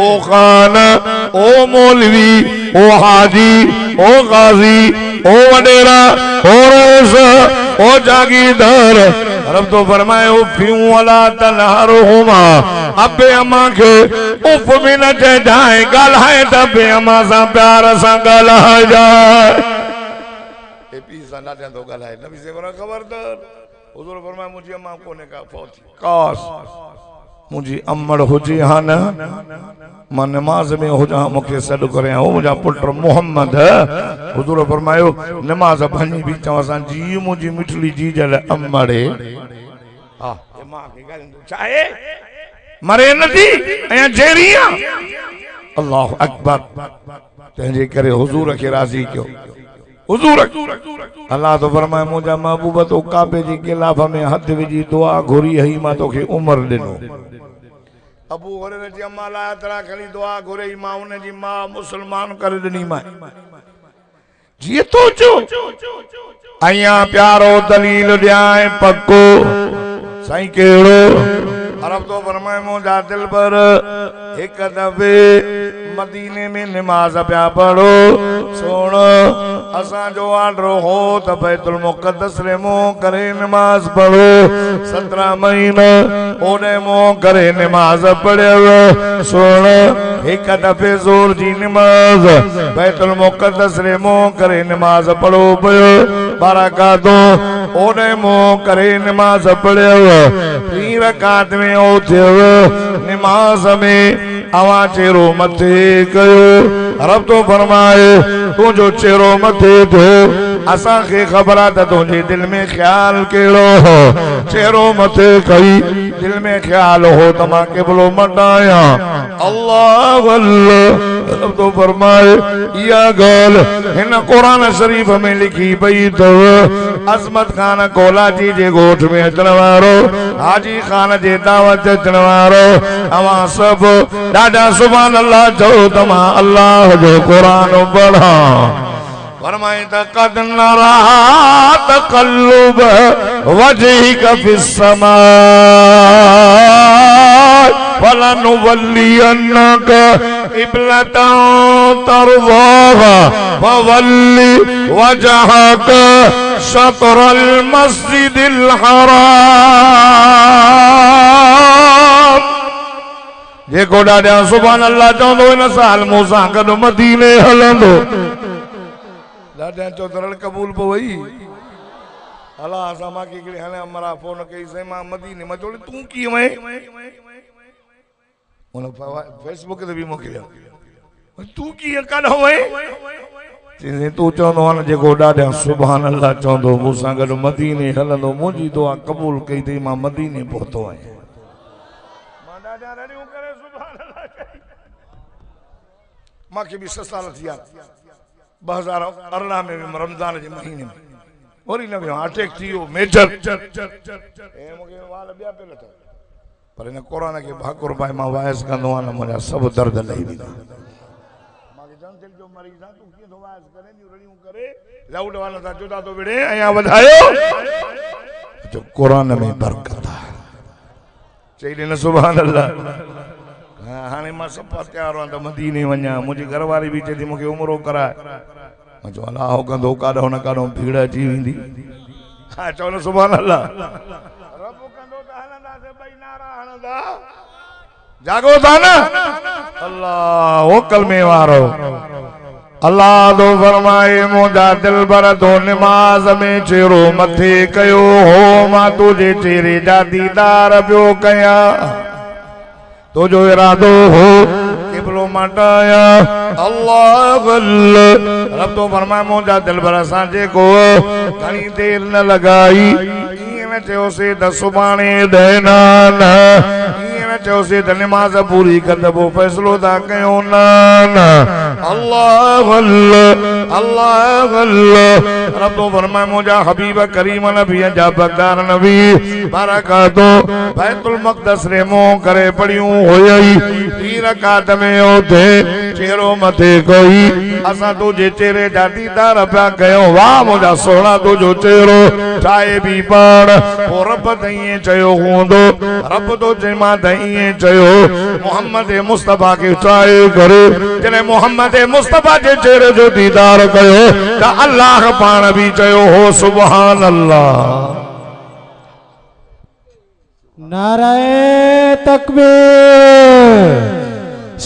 ओ खान ओ मौलवी ओ हाजी ओ गाजी ओ वडेरा ओ रईस ओ जागीरदार रब तो फरमाए उफ़ियूं वला तनहरुहुमा अबे अम्मा के उफ़ में न जाए ॻाल्हाए त अबे अम्मा सां प्यार सां ॻाल्हाए जाए ए पी सां न तो ॻाल्हाए नबी से वरा खबरदार हुजूर फरमाए मुझी अम्मा कोने का फौजी काश मुझी अम्मड़ हुजे हा न मां नमाज में हुजा मुखे सॾु करे हो मुंहिंजा पुट मोहम्मद हुजूर फरमायो नमाज भञी भी चवां जी मुझी मिठड़ी जी जल अम्मड़े हा ए मां के ॻाल्हि चाहे मरे नथी ऐं जेरिया अल्लाह अकबर तंहिंजे करे हुजूर के राज़ी कयो हुजूर अल्लाह तो फरमाए मुझा महबूब तो काबे जी गिलाफ में हथ विझी दुआ घुरी हई मां तोखे उम्र दिनो अबू हुरैरा जी अम्मा लाइ तरा खणी दुआ घुरई मां उन जी मां मुसलमान करे दिनी मां जी तो जो आया प्यारो दलील ॾियाए पक्को साईं केड़ो अरब तो फरमाए मुझा दिल पर एक दफे मदीने में नमाज पिया पढ़ो सुन असा जो आर्डर हो त बैतुल मुक़द्दस रे मुंह करे नमाज पढ़ो 17 महीना ओने मुंह करे नमाज पढ़ियो सुन एक दफे जोर जी नमाज बैतुल मुक़द्दस रे मुंह करे नमाज पढ़ो पियो बरकातो ओने मुंह करे नमाज पढ़ियो 3 रकात में ओ थियो नमाज में अवा चेहरो मथे कयो रब तो फरमाए तू जो चेहरो मथे थो असा के खबर आ तुझे दिल में ख्याल केड़ो हो चेहरो मथे कई दिल में ख्याल हो तमा के बोलो मटाया अल्लाह अल्लाह रब तो फरमाए या गाल इन कुरान शरीफ में लिखी पई तो अजमत खान कोलाची जे गोठ में अचण वारो हाजी खान जे दावत अचण वारो अवा सब दादा सुभान अल्लाह जो तमा अल्लाह जो कुरान पढ़ा फरमाए तक़द नरा तक़ल्लुब वजहिक फिस्समा फलनुवल्लियन्नक क़िबलतन तर्ज़ाहा फवल्लि वजहक शत्रल मस्जिदिल हराम जेको ॾाढा सुभान अल्लाह चवंदो इन साल मूंसां गॾु मदीने हलंदो ॾाढा चौधरल कबूल पो वई अल्लाह असां मां हिकिड़े हले अमरा फोन कई से मां मदीने मां चोले तू कीअं वए उन फेसबुक ते भी मोकिलियो तू कीअं काॾों वए चई तू चवंदो आहे न जेको ॾाढा सुभान अल्लाह चवंदो मूंसां गॾु मदीने हलंदो मुंहिंजी दुआ कबूल कई अथई मां मदीने पहुतो आहियां मांखे भी 6 साल थिया 2018 में रमजान जे महीने में वरी न वियो अटैक थी वियो मेजर ए मूंखे वाल ॿिया पिया लथा पर इन कोरोना के भाकुर भाई मां वाइस कंदो आहियां न मुंहिंजा सभु दर्द लही वेंदा मांखे जंहिं जो मरीज़ आहे तूं कीअं थो वाइस करे रड़ियूं करे लाउड वाला सां जुदा थो विड़े ऐं वधायो जो कुरान में बरकत आहे चई ॾे न सुभान अल्लाह हाणे मां सफ़ा तयार आहियां त मदीने वञा मुंहिंजी घरवारी बि चए थी मूंखे उमिरो कराए मां चयो अलाह कंदो काॾो न काॾो भीड़ अची वेंदी हा चओ न सुभान अल्लाह रब कंदो त हलंदासीं ॿई नारा हणंदा जागो था न अल्लाह हो कलमे वारो अल्लाह तो फरमाए मुंहिंजा दिल भर तो नमाज में चेहरो मथे कयो हो मां तुझे चेहरे जा दीदार पियो कयां तो जो इरादो हो किबलो मटाया अल्लाह अल्लाह रब तो फरमाए मुंहिंजा दिल भर सां जेको घणी देर न लॻाई ईअं न चयोसीं त सुभाणे देना न ईअं हींअर चयोसीं त निमाज़ पूरी कंदे पोइ फ़ैसिलो था कयूं न अल्लाह अल्लाह अल्लाह रब फरमाए मुंहिंजा हबीब करीम नबी जा बगदार नबी बरकातो बैतुल मक़दस रे मुंह करे पढ़ियूं हुयई 3 रकात में उथे चेहरो मथे कोई असां तुझे चेहरे जा दीदार पिया कयूं वाह मुंहिंजा सोना तुझो चेहरो ठाहे बि पढ़ पोइ रब त ईअं चयो हूंदो रब तो चई मां त ईअं चयो मोहम्मद मुस्तफा खे ठाहे करे जॾहिं मोहम्मद मुस्तफा जे चेहरे जो दीदार कयो त अल्लाह पाण भी चयो हो सुभान अल्लाह नाराए तकबीर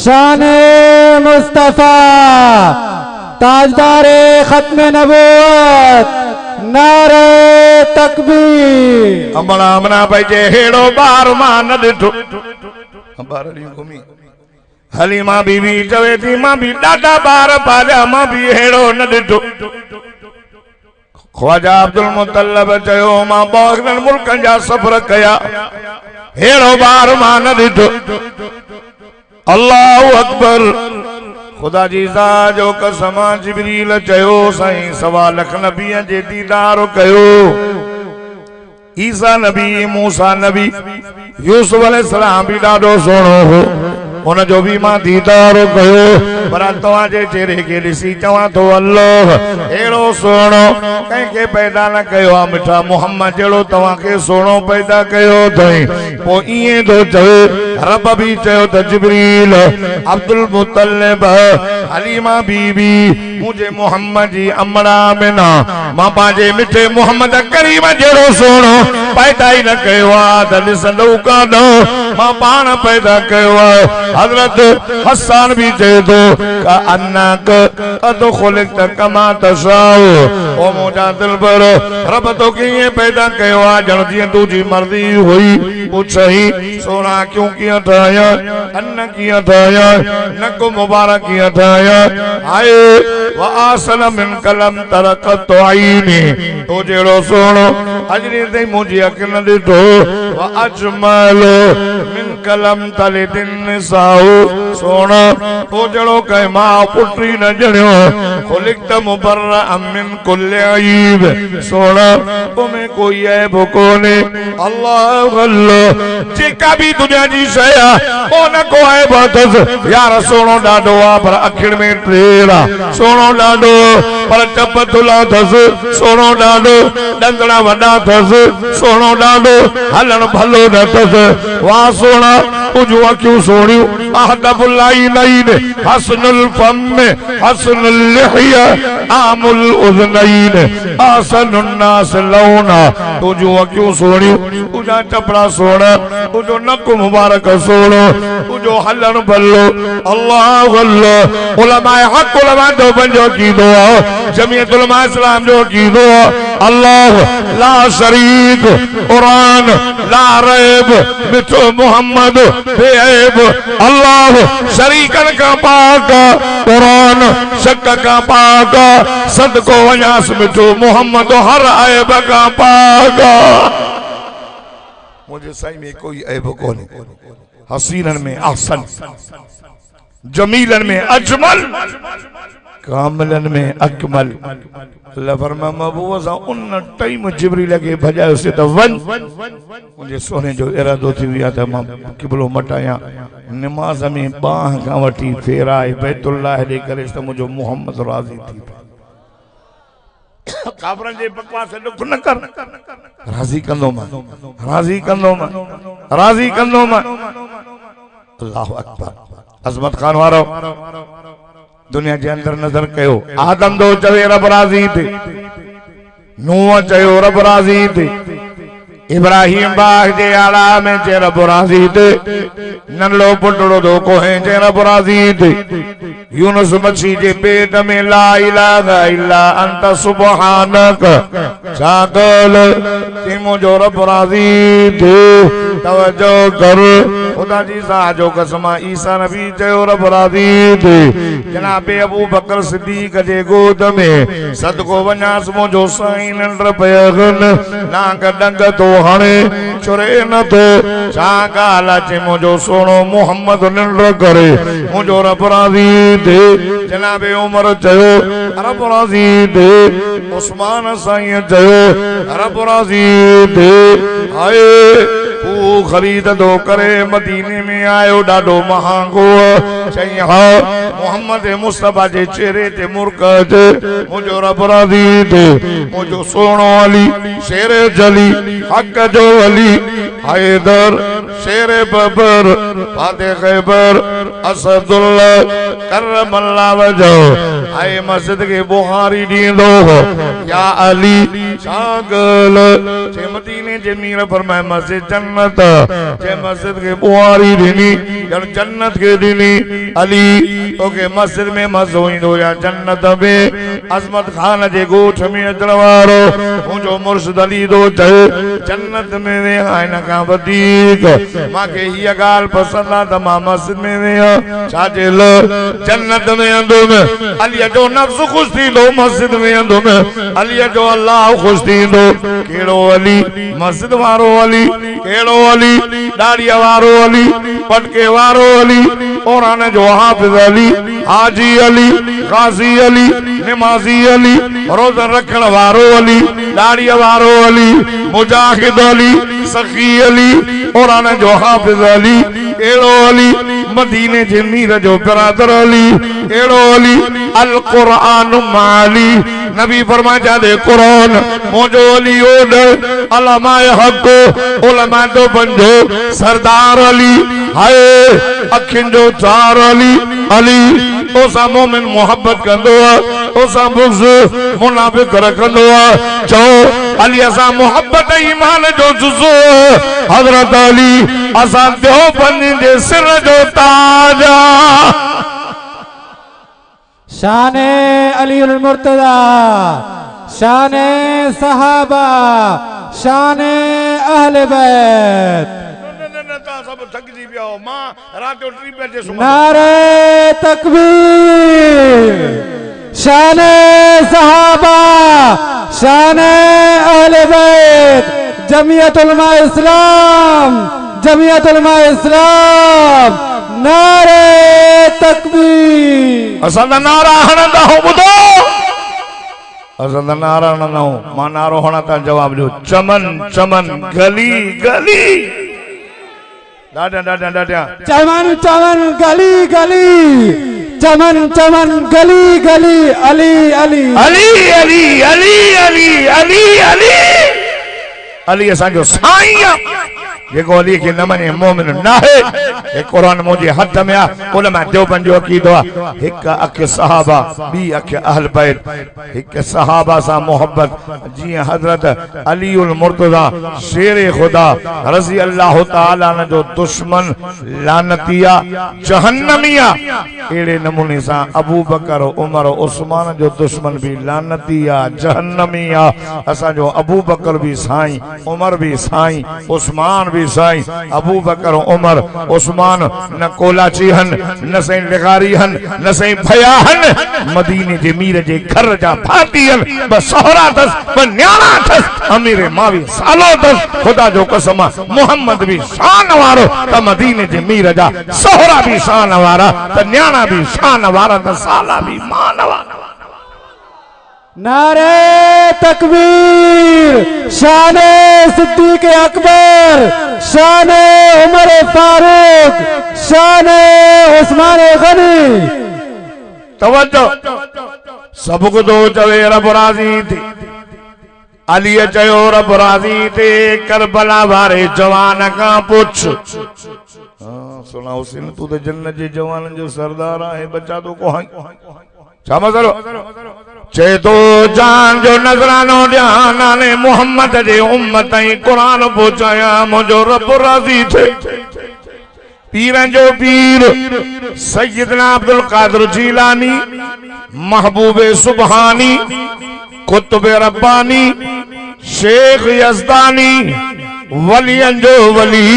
शाने मुस्तफा ताजदारे खत्म नबूवत नारे तकबीर अमना अमना भाई जे हेड़ो बार मां न ॾिठो बार ॾींहुं घुमी हलीमा बीबी चवे थी मां भी ॾाढा बार पालिया मां भी हेड़ो न ॾिठो ख्वाजा अब्दुल मुतल्लब चयो मां 2 मुल्कनि जा सफ़र कया हेड़ो बार मां न ॾिठो अल्लाहु अकबर खुदा जी ज़ात जो कसम जिब्रील चयो साईं 1.25 लख नबीअ जे दीदार कयो ईसा नबी मूसा नबी यूसुफ अलैहिस्सलाम भी ॾाढो सुहिणो हो उन जो भी मां दीदार कयो पर तव्हां जे चेहरे खे ॾिसी चवां थो अल्लाह अहिड़ो सुहिणो कंहिंखे पैदा न कयो आहे मिठा मोहम्मद जहिड़ो तव्हां खे सुहिणो पैदा कयो अथई पोइ ईअं थो चवे रब भी चयो त जिब्रील अब्दुल मुतल्लिब हलीमा बीबी मुझे मोहम्मद जी अमड़ा मिना मां पंहिंजे मिठे मोहम्मद करीम जहिड़ो सुहिणो पैदा ई न कयो आहे त ॾिसंदो कान मां पाण पैदा कयो आहे हज़रत हसन भी चए थो का अन्नक कद खुलिक़त कमा तशाउ ओ मुंहिंजा दिलबर रब तो कीअं पैदा कयो आहे ॼण जीअं तुंहिंजी मर्ज़ी हुई पुछई सोना क्यों कीअं ठाहिया अन्न कीअं ठाहिया नक मुबारक कीअं ठाहिया आए व आसन मिन कलम तरक़त आईनी तो जहिड़ो सुहिणो अजरी ताईं मुंहिंजी अखि न ॾिठो व अजमल मिन कलम तलिदिन निसाउ सोना तो जड़ो कह मां पुत्री न जणियो खुलिक़त मुबर्रअम मिन कुल्लि अईब सोना तो में कोई ऐब कोने अल्लाह अल्लाह जेका भी दुनिया जी शय ओ न को ऐब अथस यार सोनो ॾाढो आ पर अखिण में टेड़ा सोनो ॾाढो पर चप थुला अथस सोनो ॾाढो डंगड़ा वॾा अथस सोनो ॾाढो हलण भलो न अथस वाह सोना तुझियूं अखियूं सोणियूं अहदबुल आइनैन हसनुल फम हसनुल लिहिया आमुल उज़नैन आसनुन नास लौना तुझियूं अखियूं सोणियूं तुझा चपड़ा सोणा तुझो नक मुबारक सोणो तुझो हलण भलो अल्लाह अल्लाह उलमाए हक उलमा जो पंजो कीदो जमीयत उलमा इस्लाम जो कीदो अल्लाह ला शरीक कुरान ला रैब मिठो मोहम्मद बेऐब अल्लाह शरीकन का पाक कुरान शक का पाक सदको वजास मिठो मोहम्मद हर ऐब का पाक मुझे सही में कोई ऐब कोने हसीनन में अहसन जमीलन में अजमल कामिलन में अकमल अल्लाह फरमा महबूब सा उन टाइम जिब्रील के भजायो से तो वन मुझे सोने जो इरादो थी विया था मां किबलो मटाया नमाज में बाह का वठी फेराए बैतुल्लाह दे करे त मुझो मोहम्मद राजी थी काफरन जे बकवास से दुख न कर राजी कंदो मां राजी कंदो मां राजी कंदो मां अल्लाह अकबर अजमत खान वारो दुनिया के अंदर नजर कयो आदम दो चवे रब राजी थे नूह चयो रब राजी थे इब्राहिम बाग जे आला में चे रब राजी थे नंढड़ो पुटड़ो दो कोहे चे रब राजी थे यूनुस मछी जे पेट में ला इलाहा इल्ला अंत सुबहानक चाकल ती मुझो रब राजी थे तवज्जो कर खुदा जी सां जो कसम ईसा नबी चयो रब राज़ी थे जनाबे अबू बकर सिद्दीक जे गोद में सदको वञास मुंहिंजो साईं नंढ पयगन नांग डंग तो हणे चुरे न थो छा ॻाल्हि अचे मुंहिंजो सोनो मोहम्मद नंढ करे मुंहिंजो रब राज़ी थे जनाबे उमर चयो रब राज़ी थे उस्मान साईं चयो रब राज़ी थे आए तू खरीद दो करे मदीने में आयो ॾाढो महांगो चई हा मोहम्मद मुस्तफा जे चेहरे ते मुर्कत मुंहिंजो रब राज़ी थे मुंहिंजो सोनो अली शेर जली हक जो अली हैदर शेर बबर फाते खैबर असदुल्ला करमल्ला वजो आए मस्जिद के बुहारी दींदो या अली शागल जे मदीने जे मीर फरमाए मस्जिद जन्नत जे मस्जिद के बुहारी दीनी जन्नत के दीनी अली ओके मस्जिद में मज़ो ईंदो या जन्नत में अज़मत खान जे गोठ में अचण वारो मुंहिंजो मुर्शिद अली दो चए जन्नत में वे हिन खां वधीक मांखे हीअ ॻाल्हि पसंदि आहे त मां मस्जिद में वेहां छाजे लाइ जन्नत में वेंदुमि अलीअ जो नफ्स ख़ुशि थींदो मस्जिद में वेंदुमि अलीअ जो अल्लाह ख़ुशि थींदो कहिड़ो अली मस्जिद वारो अली कहिड़ो अली ॾाड़ीअ वारो अली पटके वारो अली क़ुरान जो हाफ़िज़ अली हाजी अली गाज़ी अली नमाज़ी अली रोज़ा रखण वारो अली ॾाड़ीअ वारो अली मुजाहिद अली सखी अली क़ुरान जो हाफ़िज़ अली एड़ो अली मदीने जे मीर जो बिरादर अली एड़ो अली अल कुरान माली नबी फरमाया जादे कुरान मुझो अली ओड अलमाए हक उलमा तो बंजो सरदार अली हाय अखिन जो चार अली अली ओसा मोमिन मोहब्बत कंदो ओसा बुग़्ज़ मुनाफिक रखंदो चो अली असा मोहब्बत ईमान जो जुज़ो हज़रत अली असा देवबंद जे सिर जो ताज शाने अलीउल मुर्तज़ा शाने सहाबा शाने अहले बैत सब थक जी पिया हो मां रात जो 3 बजे सुमा नारे तकबीर शाने सहाबा शाने अहले बैत जमियत उलमा इस्लाम नारे तकबीर असां नारा हणंदा हो ॿुधो असां नारा हणंदा हो मां नारो हणा था जवाब ॾियो चमन चमन गली गली ॾाढा ॾाढा ॾाढा चमन चमन गली गली चमन चमन गली गली अली अली अली अली अली अली अली अली अली असांजो साईं जेको अली के न मने मोमिन न है एक कुरान मुझे हद में आ उलमा देवबंद जो अकीदो आ एक अख सहाबा बी अख अहल बैत एक सहाबा सा मोहब्बत जी हजरत अली उल मुर्तज़ा शेर खुदा रज़ी अल्लाह तआला न जो दुश्मन लानतिया जहन्नमिया एड़े नमूने सा अबू बकर उमर उस्मान जो दुश्मन भी लानतिया जहन्नमिया असा जो अबू बकर भी साईं उमर भी साईं उस्मान भी साईं अबू बकर उमर उस्मान न कोलाची हन न सईं लिगारी हन न सईं भया हन मदीने जे मीर जे घर जा भाती हन ब सोहरा दस ब न्याणा दस अमीर मावी सालो दस खुदा जो कसम मोहम्मद भी शान वारो त मदीने जे मीर जा सोहरा भी शान वारा त न्याणा भी शान वारा त साला भी मान वारा नारे तकबीर शाने सिद्दीक अकबर शाने उमर फारूक शाने उस्मान गनी तवज्जो सब को दो चवे रब राज़ी थे अली चयो रब राज़ी थे करबला वारे जवान का पुछ सुना हुसैन तू तो जन्नत जे जवान जो सरदार है बच्चा तो को चेतो जान जो नजरानो ध्यान ने मोहम्मद जे उम्मत कुरान पहुंचाया मुझो रब राज़ी थे पीरन जो पीर सैयदना अब्दुल कादिर जीलानी महबूब सुबहानी कुतुब रब्बानी शेख यज़दानी वलियन जो वली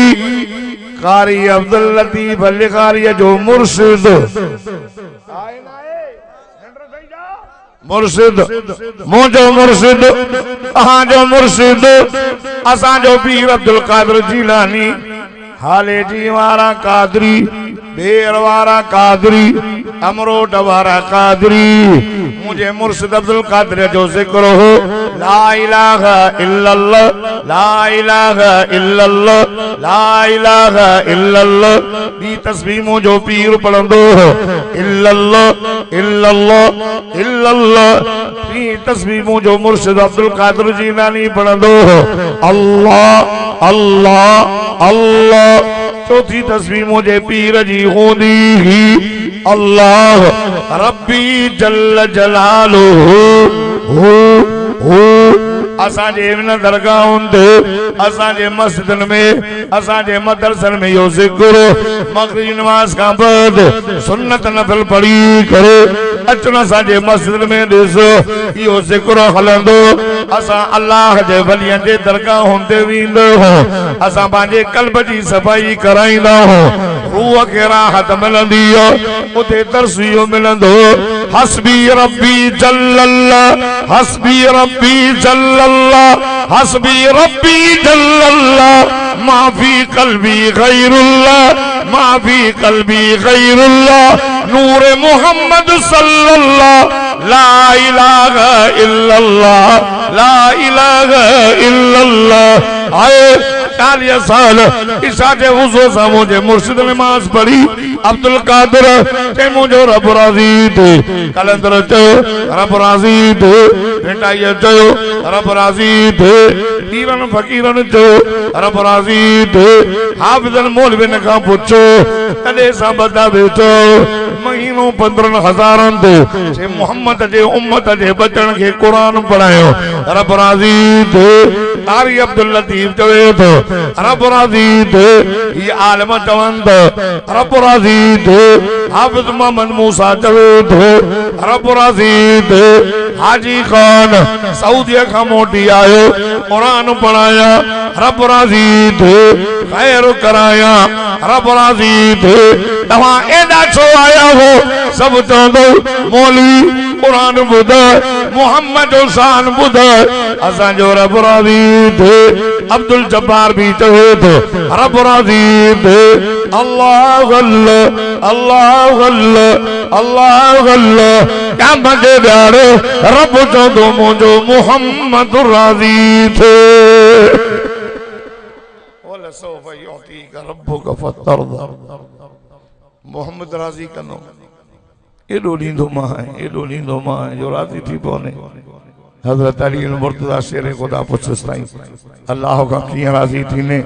कारी अब्दुल लतीफ अली कारी जो मुर्शिद मुर्शिद मुझो मुर्शिद अहां जो मुर्शिद असां जो पीर अब्दुल कादिर जीलानी हाले जी वारा कादरी बेर वारा कादरी अमरोट वारा कादरी मुझे मुर्शिद अब्दुल कादिर जो जिक्र हो ला इलाहा इल्लल्लाह ला इलाहा इल्लल्लाह ला इलाहा इल्लल्लाह बी तस्बीह मुझो पीर पढ़ंदो इल्लल्लाह इल्लल्लाह इल्लल्लाह बी तस्बीह मुझो मुर्शिद अब्दुल कादिर जीलानी पढ़ंदो अल्लाह अल्लाह अल्लाह चौथी तस्बीह मुझे पीर जी होंदी ही अल्लाह रब्बी जल्ल जलालुहु हो असांजे इन दरगाहुनि ते असांजे मस्जिदनि में असांजे मदरसनि में इहो ज़िक्र मग़रिब नमाज़ खां बाद सुन्नत नफ़िल पढ़ी करे अचण असांजे मस्जिद में ॾिस इहो ज़िक्र हलंदो असां अल्लाह जे वलियनि जे दरगाहुनि ते वेंदा असां पंहिंजे क़ल्ब जी सफ़ाई कराईंदा रूह खे राहत मिलंदी उते तरसियो मिलंदो हस्बी रब्बी जल्लल्लाह हस्बी रब्बी जल्लल्लाह हस्बी रब्बी जल्लल्लाह माफी कल्बी गैरुल्लाह माफी कल्बी गैरुल्लाह नूर मोहम्मद सल्लल्लाह ला इलाहा इल्लल्लाह ला इलाहा इल्लल्लाह आए 40 साल ईसा जे हुजूर सा मुझे मुर्शिद नमाज पढ़ी अब्दुल कादिर ते मुझो रब राज़ी थे कलंदर चो रब राज़ी थे बेटा ये चो रब राज़ी थे पीरन फकीरन चो रब राज़ी थे हाफिज़न मौलविन का पूछो तदे सा बता बेटो महीनों 15,000 ते से मोहम्मद जे उम्मत जे बचन के कुरान पढ़ायो रब राज़ी थे कारी अब्दुल लतीफ चवे तो रब राज़ी थे ये आलम चवंद रब राज़ी थे हाफिज़ मोहम्मद मूसा चवे तो रब राज़ी थे हाजी खान सऊदी का मोटी आयो कुरान पढ़ाया रब राज़ी थे खैर कराया रब राज़ी थे तवा एडा छो आया हो सब चवंदो मौलवी कुरान बुधाए मोहम्मद हुसैन बुधाए असां जो रब राज़ी थे अब्दुल जब्बार भी चवे तो रब राज़ी थे अल्लाह अल्लाह अल्लाह अल्लाह अल्लाह अल्लाह क्या मजे ॾाड़े रब चवंदो मुंहिंजो मोहम्मद राज़ी थे सौफ युअतीका रब्बुका फतरदा मोहम्मद राज़ी कनो एडो लींदो मां जो राज़ी थी पवने हज़रत अली मुर्तज़ा शेर खुदा पुछस ताईं अल्लाह का कीअं राज़ी थीने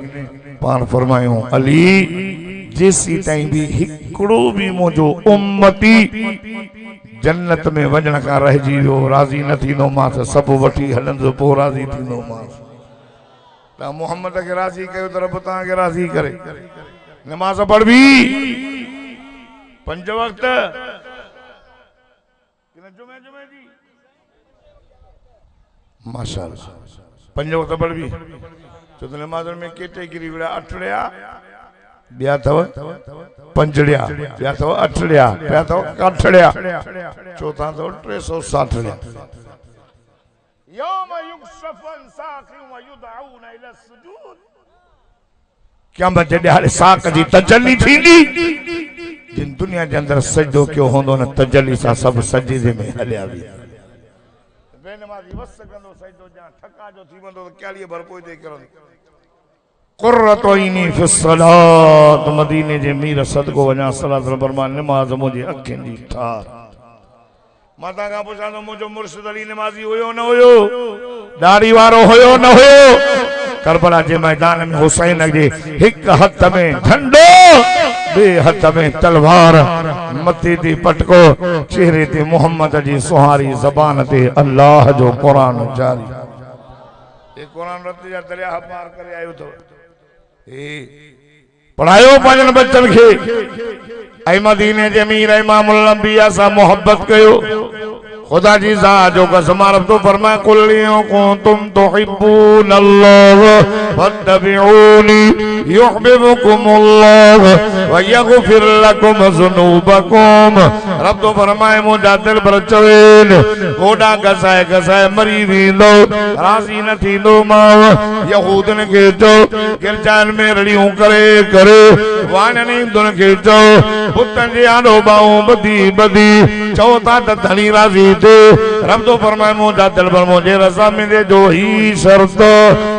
पान फरमायो अली जेसी ताईं भी हिकड़ो भी मुझो उम्मती जन्नत में वजन का रहिजी वियो राज़ी न थींदो मां त सब वठी हलंदो पोइ राज़ी थींदो मां ता मोहम्मद के राज़ी कयो त रब तां के राज़ी करे नमाज पढ़बी 5 वक्त जुमे जी माशाअल्लाह 5 वक्त पढ़बी तो नमाज में कैटेगरी विड़ा अठड़िया बिया थव पंजड़िया बिया थव अठड़िया बिया थव काठड़िया चौथा थव 360 यौम युक्शफन साक़िन व युदऊन इला सुजूद क़यामत जे ॾियारे साक़ जी तजल्ली थींदी जिन दुनिया जे अंदर सजदो कयो होंदो न तजल्ली सां सब सजदे में हलिया वी बेनमाज़ी वस कंदो सजदो जा ठका जो थी वंदो त क्यालीअ भरपोई दे करन कुर्रत ऐनी फि सलात मदीने जे मीर सदको वञा सलात फरमान नमाज मुझे अखिन जी ठार माता का पुछा तो मुझो मुर्शिद अली नमाजी हुयो न हुयो दाढ़ी वारो हुयो न हुयो करबला जे मैदान में हुसैन जे एक हथ में झंडो बे हथ में तलवार मथे ते पटको चेहरे ते मोहम्मद जी सुहारी जबान ते अल्लाह जो कुरान जारी ये कुरान रत जा दरिया पार करे आयो तो पढ़ायो पंजन बच्चन के ऐ मदीने जे अमीर इमामुल अंबिया सा मोहब्बत कयो खुदा जी ज़ात जो कसम रब तो फरमाए कुल इन कुंतुम तुहिब्बूनल्लाह फत्तबिऊनी युहिब्बुकुमुल्लाह व यगफिर लकुम ज़ुनूबकुम। रब तो फरमाए मुंहिंजा दिल पर चवेन गोॾा घसाए घसाए मरी वेंदो राज़ी न थींदो मां। यहूदन खे चओ गिरजान में रड़ियूं करे करे वाणनि हिंदुनि खे चओ पुतनि जे आॾो ॿाहूं ॿधी ॿधी चओ था त धणी राज़ी थे। रब तो फरमाए मुंहिंजा दिल पर मुंहिंजे रज़ामंदी जो ही शर्त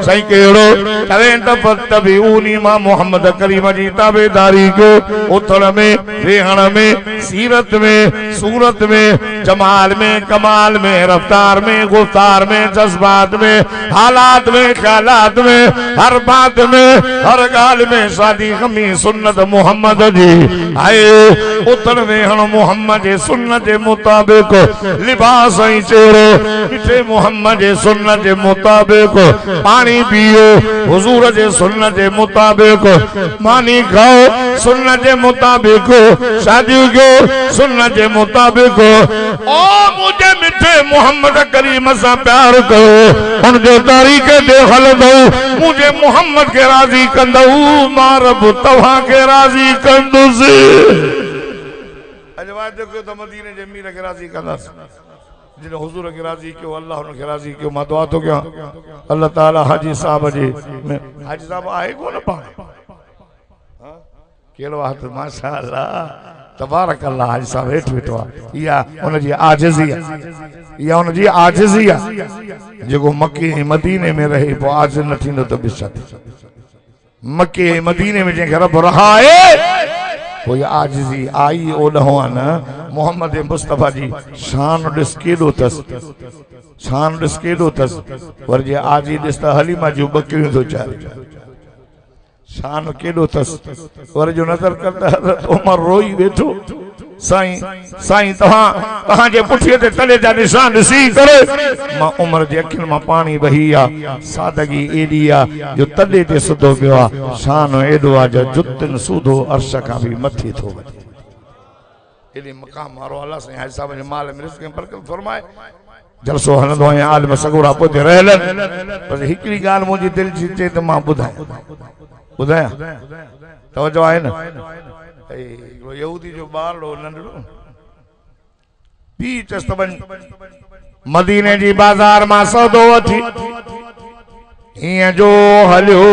सही कहिड़ो चवे त फत्तबिऊनी मां मोहम्मद करीम जी ताबेदारी कयो उथण में वेहण में सीरत में सूरत में जमाल में कमाल में रफ्तार में गुफ्तार में जज्बात में हालात में ख्यालात में हर बात में हर गाल में शादी गमी सुन्नत मोहम्मद जी आए उथण वेहण मोहम्मद जे सुन्नत जे मुताबिक लिबास ऐं चेहरो मिठे मोहम्मद जे सुन्नत जे मुताबिक पानी पियो हुजूर जे सुन्नत जे मुताबिक मानी खाओ सुन्नत जे मुताबिक शादी कयो सुन्नत जे मुताबिक ओ मुझे मिठे मोहम्मद करीम सां प्यार कयो उन जो तारीक़ ते हलंदो मुझे मोहम्मद के राज़ी कंदो मां रब तव्हां के राज़ी कंदुसि। अॼु वाइदो कयो त मदीने जे अमीर खे राज़ी कंदासीं जिन हुजूर के राज़ी कयो अल्लाह उन के राज़ी कयो। मां दुआ तो कयां अल्लाह ताला हाजी साहब जे हाजी साहब आहे कोन पाण कहिड़ो हथ माशाअल्लाह तबारक अल्लाह हाजी साहब हेठि वेठो आहे इहा उनजी आजिज़ी आहे इहा उनजी आजिज़ी आहे जेको मके ऐं मदीने में रहे पोइ आजिज़ न थींदो त बिशक मके ऐं मदीने में जंहिंखे रब रहाए कोई आजिज़ी आई ओॾो आहे न मोहम्मद मुस्तफ़ा जी शान ॾिस केॾो अथसि शान ॾिस केॾो अथसि पर जे आजी ॾिस त हलीमा जूं ॿकरियूं थो चारे शान केॾो अथसि पर जो नज़र कर त हज़रत उमर रोई वेठो साईं साईं तव्हांजे पुठीअ ते तले जा निशान ॾिसी करे मां उमर जे अखियुनि मां पाणी वही आहे सादगी एॾी आहे जो तले ते सुधो पियो आहे शान एॾो आहे जो जुतनि सूधो अर्श खां बि मथे थो वञे एॾे मक़ाम वारो अलाह साईं हाजी साहब जे माल में रिज़्क़ में बरकत फरमाए जलसो हलंदो आहे आलिम सगुड़ा पोइ रहियल पर हिकिड़ी ॻाल्हि मुंहिंजी दिलि जी चए त मां ॿुधायां तवजो आहे न यहूदी जो ॿारड़ो नंढड़ो पी चस त वञ मदीने जी बाज़ार मां सौदो वठी हीअं जो हलियो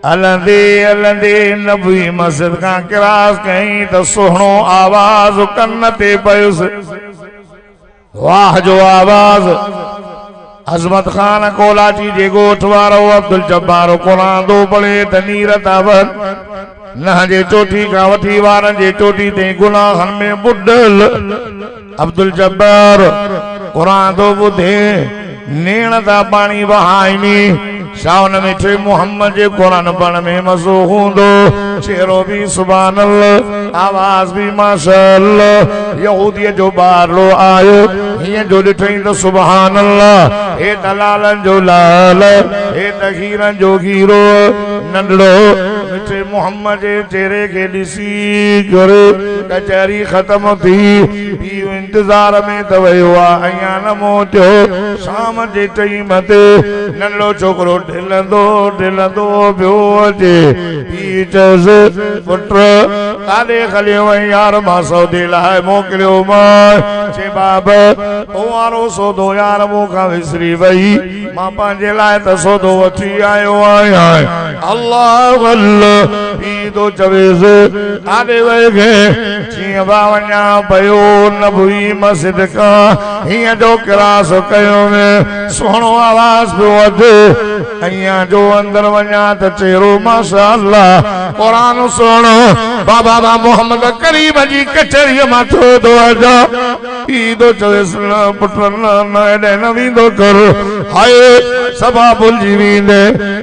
हलंदे हलंदे नबी मस्जिद खां क्रॉस कई त सुहिणो आवाज़ कन ते पयुसि वाह जो आवाज़ अज़मत खान कोलाची जे गोठ वारो अब्दुल जब्बार क़ुरान दो पढ़े त नीरत अवन न जे चोटी खां वठी वारनि जे चोटी ते गुनाहनि में बुॾल अब्दुल जब्बार क़ुरान दो ॿुधे नेण ता पाणी वहाइनी शाउन मिठे मोहम्मद जे क़ुरान पढ़ण में मज़ो हूंदो चेहरो भी सुभान अल्लाह आवाज़ भी माशाअल्लाह यहूदीअ जो ॿारड़ो आयो हीअं जो ॾिठईं त सुभान अल्लाह हे त लालनि जो लाल हे त खीरनि जो खीरो नंढड़ो मिठे मोहम्मद जे चेहरे खे ॾिसी करे कचहरी ख़त्म थी ॿियो इंतज़ार में त वियो आहे अञा न मोटियो शाम जे टाइम ते नंढड़ो छोकिरो ढिलंदो ढिलंदो पियो अचे पीउ चयसि पुट काॾे खलियो वई यार मां सौदे लाइ मोकिलियो मां चे बाब तो वारो सौदो यार मूंखां विसरी वई मां पंहिंजे लाइ त सौदो वठी आयो आहियां अल्लाह अल्लाह पीउ थो चवेसि काॾे वई जीअं बा वञा पियो नबी मस्जिद खां हीअं जो क्रॉस कयो में सुहिणो आवाज़ पियो अचे अञा जो अंदर वञा त चेहरो माशाअल्लाह क़ुरान सुहिणो बाबा बा मोहम्मद करीम जी कचहरीअ मां थो अचा पीउ थो चवेसि न पुट न हेॾे न वेंदो कर हाय सभा भुलिजी वेंदे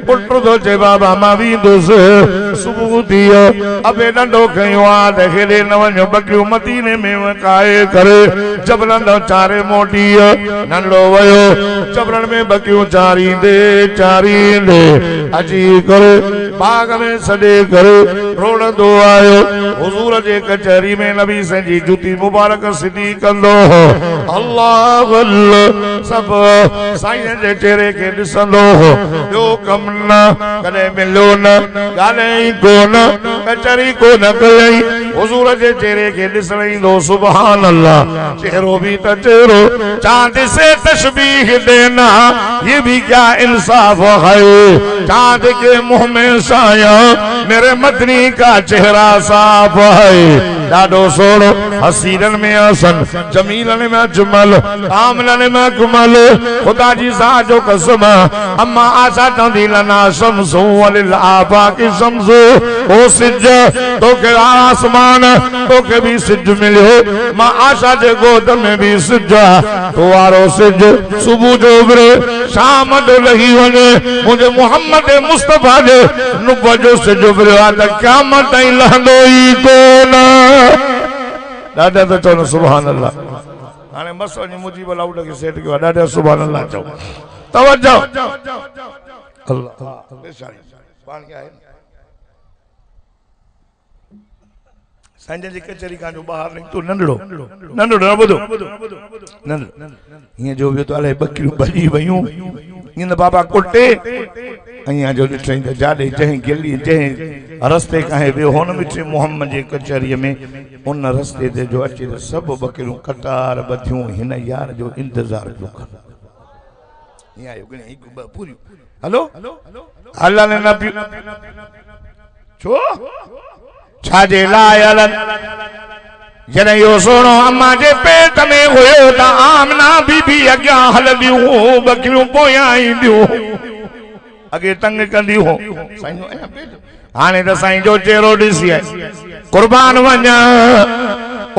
पुट तो चे बाबा मां वेंदुसि सुबुह थी वियो अबे नंढो खयो आ त हेॾे न वञो बकरियूं मदीने में वकाए करे जबलनि ॾांहुं चारे मोटी नंढो वयो जबलनि में बकरियूं चारींदे अची करे बाग में सॾे करे रोड़ंदो आयो हुजूर जे कचहरी में नबी साईं जी जूती मुबारक सिधी कंदो अल्लाह अल्लाह सब साईं जे चेहरे के ॾिसंदो ॿियो कम न कॾहिं मिलियो न ॻाल्हाई कोन कचहरी कोन कयई हुजूर जे चेहरे के ॾिसण ईंदो सुभान अल्लाह चेहरो भी त चेहरो चांद से तशबीह देना ये भी क्या इंसाफ है चांद के मुंह में साया मेरे मदनी का चेहरा साफ है ॾाढो सोणो हसीरन में हसन जमीलन में अजमल आमलन में अकमल खुदा जी ज़ात जो कसम अम्मा आशा चवंदी लना शम्सु वलिल आफाक़ि शम्सु ओ सिज तोखे आसमान तोखे भी सिज मिलियो मां आशा जे गोद में भी सिज तो वारो सिज सुबुह जो उभरे शाम जो लही वञे मुंहिंजे मोहम्मद मुस्तफा जे नुब जो सिज उभरियो आहे त क़यामत ताईं लहंदो ई कोन ॾाढा त चवनि सुभान अल्लाह हाणे बस वञी मुजीब लाउड खे सेट कयो आहे ॾाढा सुभान अल्लाह चओ तवज्जो अल्लाह पाणी आहे संजय जी कचहरी का जो बाहर निकतो नंढड़ो न ॿुधो नंढड़ो हीअं जो वियो त अलाए बकरियूं भॼी वयूं हीअं त बाबा कुटे अञा जो ॾिठई त जाॾे जंहिं गली जंहिं रस्ते खां वियो हुन मिठे मोहम्मद जे कचहरीअ में उन रस्ते ते जो अचे त सभु बकरियूं कतार ॿधियूं हिन यार जो इंतज़ार पियो कनि हीअं आयो हिकु ॿ पूरियूं हलो हलनि न पियूं छो छाजे लाइ हलनि जॾहिं इहो सोणो अम्मा जे पेट में हुयो त आमना बीबी अॻियां हलंदियूं बकरियूं पोयां ईंदियूं अॻे तंग कंदियूं हाणे त साईं जो चेहरो ॾिसी आहे कुर्बान वञा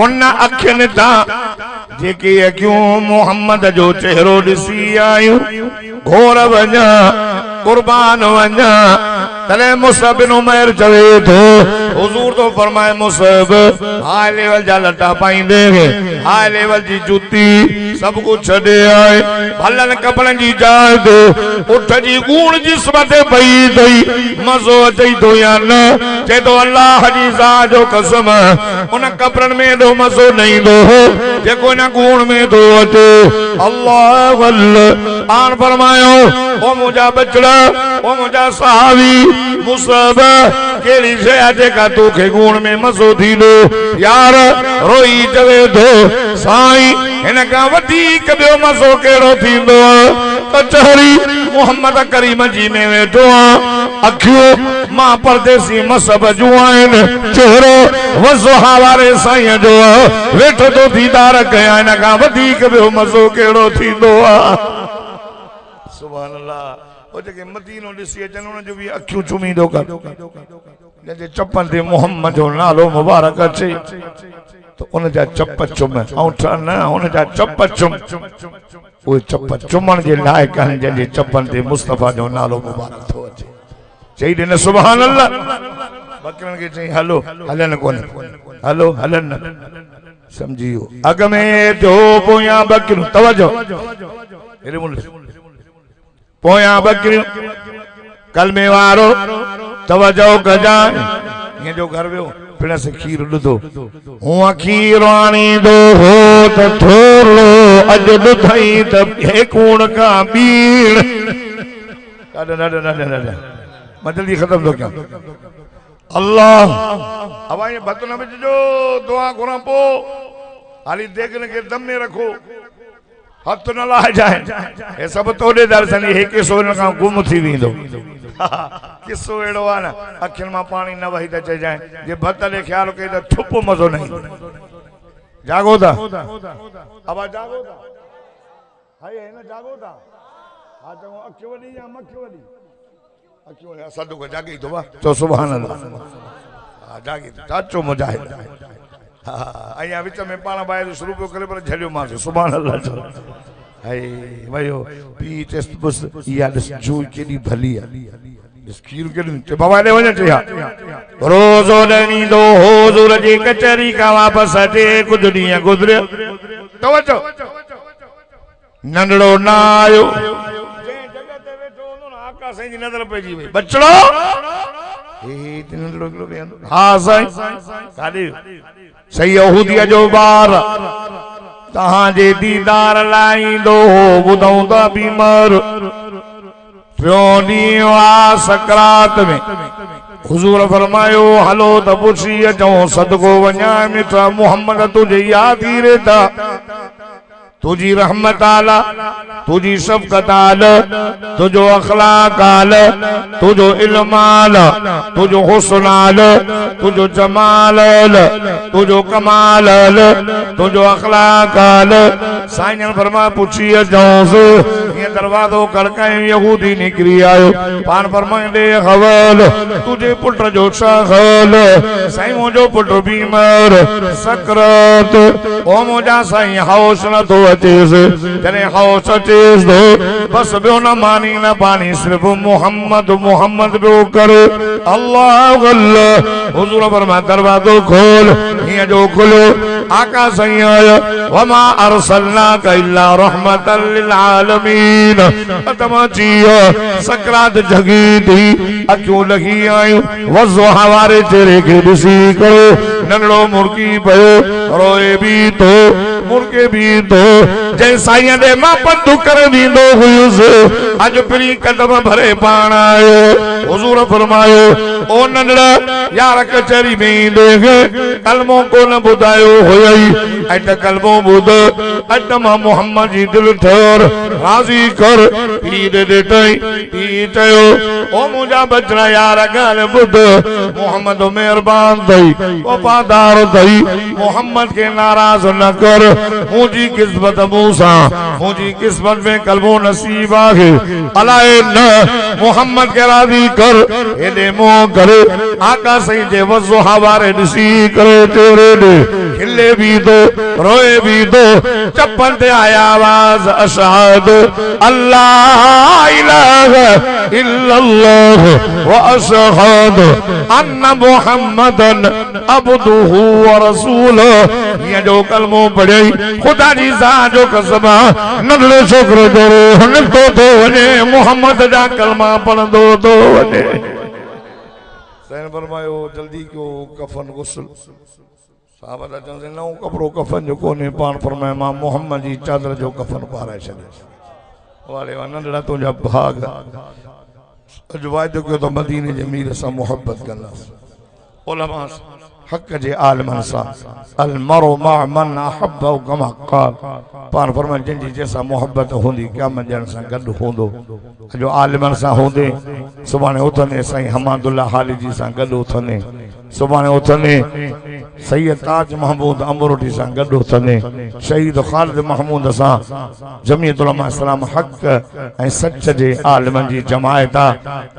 उन अखियुनि तां जेके अखियूं मोहम्मद जो चेहरो ॾिसी आयूं घोर वञा कुर्बान वञा तले मुसअब बिन उमैर चवे थो हुजूर तो फरमाए मुसअब हाई लेवल जा लटा पाईंदे हाई लेवल जी जूती सब कुछ छॾे आए भलन कपड़न जी जाइ दे उठ जी गूण जिस्म ते पई थई मज़ो अचई थो या न चए तो अल्लाह जी ज़ात जो कसम उन कपड़न में एॾो मज़ो न ईंदो जेको इन गूण में थो अचे अल्लाह अल्लाह आन फरमायो ओ मुंहिंजा बचड़ा ओ मुंहिंजा सहाबी मुसअब कहिड़ी शइ आहे जेका तोखे गूण में मज़ो थींदो यार रोई चवे थो साईं हिन खां वधीक ॿियो मज़ो कहिड़ो थींदो कचहरी मोहम्मद करीम जी में वेठो आहे अखियूं मां परदेसी मसअब जूं आहिनि चेहरो वज़ुहा वारे साईं जो वेठो तो दीदार कयां हिन खां वधीक ॿियो मज़ो कहिड़ो थींदो आहे सुभान अल्लाह ओ जेके मदीनो ॾिसी अचनि उन जो बि अखियूं चुमींदो कर जंहिंजे चपनि ते मोहम्मद जो नालो मुबारक अचे तो उन जा चप चुम औंठा न उन जा चप चुम उहे चप चुमण जे लाइक़ आहिनि जंहिंजे चपनि ते मुस्तफा जो नालो मुबारक थो अचे चई ॾिन सुभान अल्लाह बकरनि खे चई हलो हलनि कोन हलो हलनि न सम्झियो अॻ में जो पोयां बकरियूं तवजो हेॾे मुंड पोयां बकरियूं कलमे वारो तवजो कजां ये जो घर वियो पिण से खीर ॾुधो हूअं खीर आणींदो हो त थोरो अॼु ॾुधई त हे कूण खां बीड़ ॾाढा मां जल्दी ख़त्म थो कयां अल्लाह अब ये भत न विझो दुआ घुरां पोइ हाली देगन खे दम में रखो हथ न लाहे जाए हे सब तोड़े दर्शन हे किसो इन खां गुम थी वेंदो किसो एड़ो आ न अखियुनि मां पानी न वही त चइजाए जे भत ॾे ख्याल कई त थुप मज़ो नहीं जागो था अब जागो था हाय है न जागो था हा चङो अखि वॾी या मखि वॾी अखि वॾी सदो को जागी तो चो सुभान अल्लाह हा जागी चाचो मुजाहिद हा अया विच में पाण ॿाहिरि शुरू पियो करे पर झलियो मां सुभान अल्लाह हाय वयो पी टेस्ट बस या दिस जोई केडी भली है इस खीर के बाबा ने वने चया रोजो दनी दो हुजूर जी कचहरी का वापस अटे कुछ ॾींहं गुज़रिया तवज्जो नंढड़ो ना आयो जंहिं जगह ते वेठो हूंदो न आका साईं जी नज़र पइजी वई बचड़ो हे नंढड़ो किलो वेंदो हा साईं काॾे सही यहूदीअ जो ॿार तहां जे दीदार लाईंदो ॿुधऊं त बीमार टियों ॾींहुं आ सकरात में हुजूर फरमायो हलो त पुछी अचऊं सदको वञा मिठा मोहम्मद तुझे याद ही रहता तुझी रहमत आला तुझी शफकत आला तुझो अखलाक आला तुझो इल्म आला तुझो हुस्न आला तुझो जमाल आला तुझो कमाल आला तुझो अखलाक आला साईं फरमा पुछी अचऊं ये दरवाजो खड़कायो यहूदी निकरी आयो पान फरमाइंदे हवाल तुझे पुट जो हाल साईं मुझो पुट बीमार सकरात ओ मुझा साईं हौस न तो अचेस जने हौस अचेस दो बस बियो न मानी न पानी सिर्फ मोहम्मद मोहम्मद बियो करे अल्लाह अल्लाह हुजूर फरमा दरवाजो खोल ये जो खोलो आका साईं आया वमा अरसलनाका इल्ला रहमतल लिल आलमीन तमाचिया सकरात जगी थी अक्यों लगी आयो वज़ो हवारे तेरे के दिसी करो नंढड़ो मुर्गी पयो रोए भी तो मुर्गे भी तो जै साईं दे मां पंधु कर दींदो हुयुस अज पिरी कदम भरे पाण आयो हुजूर फरमायो ओ नंढड़ा यार कचहरी में देख कलमो को न बुधायो होई अट कलमो बुध अट मां मोहम्मद जी दिल ठहर राजी कर पी दे टई पी चयो ओ मुझा बचड़ा यार गाल बुध मोहम्मद मेहरबान थई वफादार थई मोहम्मद के नाराज न कर मुझी किस्मत मूसा मुझी किस्मत में कलमो नसीब आगे अलाए न मोहम्मद के राजी कर एदे मोह करे आका सही जे वज़ो हवारे दिसी करे तेरे दे खिले भी दो रोए भी दो चप्पल ते आया आवाज अशहद अल्लाह इलाहा इल्लल्लाह व अशहद अन्न मुहम्मदन अब्दुहु व रसूलुहु ये जो कलमो पढ़े खुदा जी सा जो कसमा नंढड़े छोकरो जो निकतो तो वने मोहम्मद जा कलमा पढ़ंदो तो वने सैन फरमायो जल्दी क्यों कफन गुस्ल साहब दा चंदे नओ कपड़ो कफन जो कोने पान फरमाए मां मोहम्मद जी चादर जो कफन पाराए छॾे वाले नंढड़ा तुंहिंजा भाग अॼु वाइदो कयो तो मदीने जे मीर सां मोहब्बत कंदासीं उलमा हक जे आलमन सा अल मरो मा मन अहब्बु कमा क़ाल पान फरमाए जिनजी जैसा मोहब्बत होंदी क़यामत ॾियण सां गॾु हूंदो जो आलमन सां हूंदे सुभाणे उथंदे साईं हमादुल्लाह हाली जी सां गॾु उथंदे सुभाणे उथंदे सैयद ताज महमूद अमरोटी सां गॾु उथंदे शहीद ख़ालिद महमूद सां जमीयत उलमा इस्लाम हक़ ऐं सच जे आलमन जी जमायत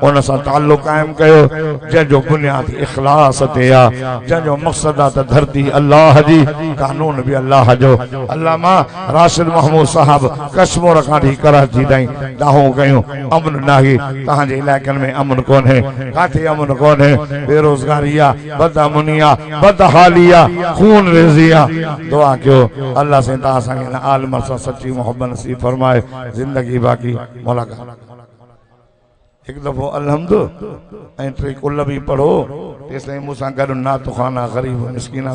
उन सां ताल्लुक़ क़ाइम कयो जंहिंजो बुनियाद इख़लास ते आहे जंहिंजो मक़सद आहे त धरती अल्लाह जी कानून भी अल्लाह जो अल्लामा राशिद महमूद साहब कश्मीर खां वठी कराची ताईं दाहो कयूं अमन नाही तव्हां जे इलाइक़नि में अमन कोन्हे काथे अमन कोन्हे बेरोज़गारी आहे बदअमनी आहे बदहालिया खून रेज़ी आहे दुआ कयो अल्लाह से तव्हां असांखे आलम सां सच्ची मोहब्बत नसीब फरमाए ज़िंदगी बाक़ी मुलाक़ात एक दफ़ो अलहम्दु ऐं टे कुल भी पढ़ो तेसिताईं मूंसां गॾु नात ख़ाना ग़रीब मिस्कीन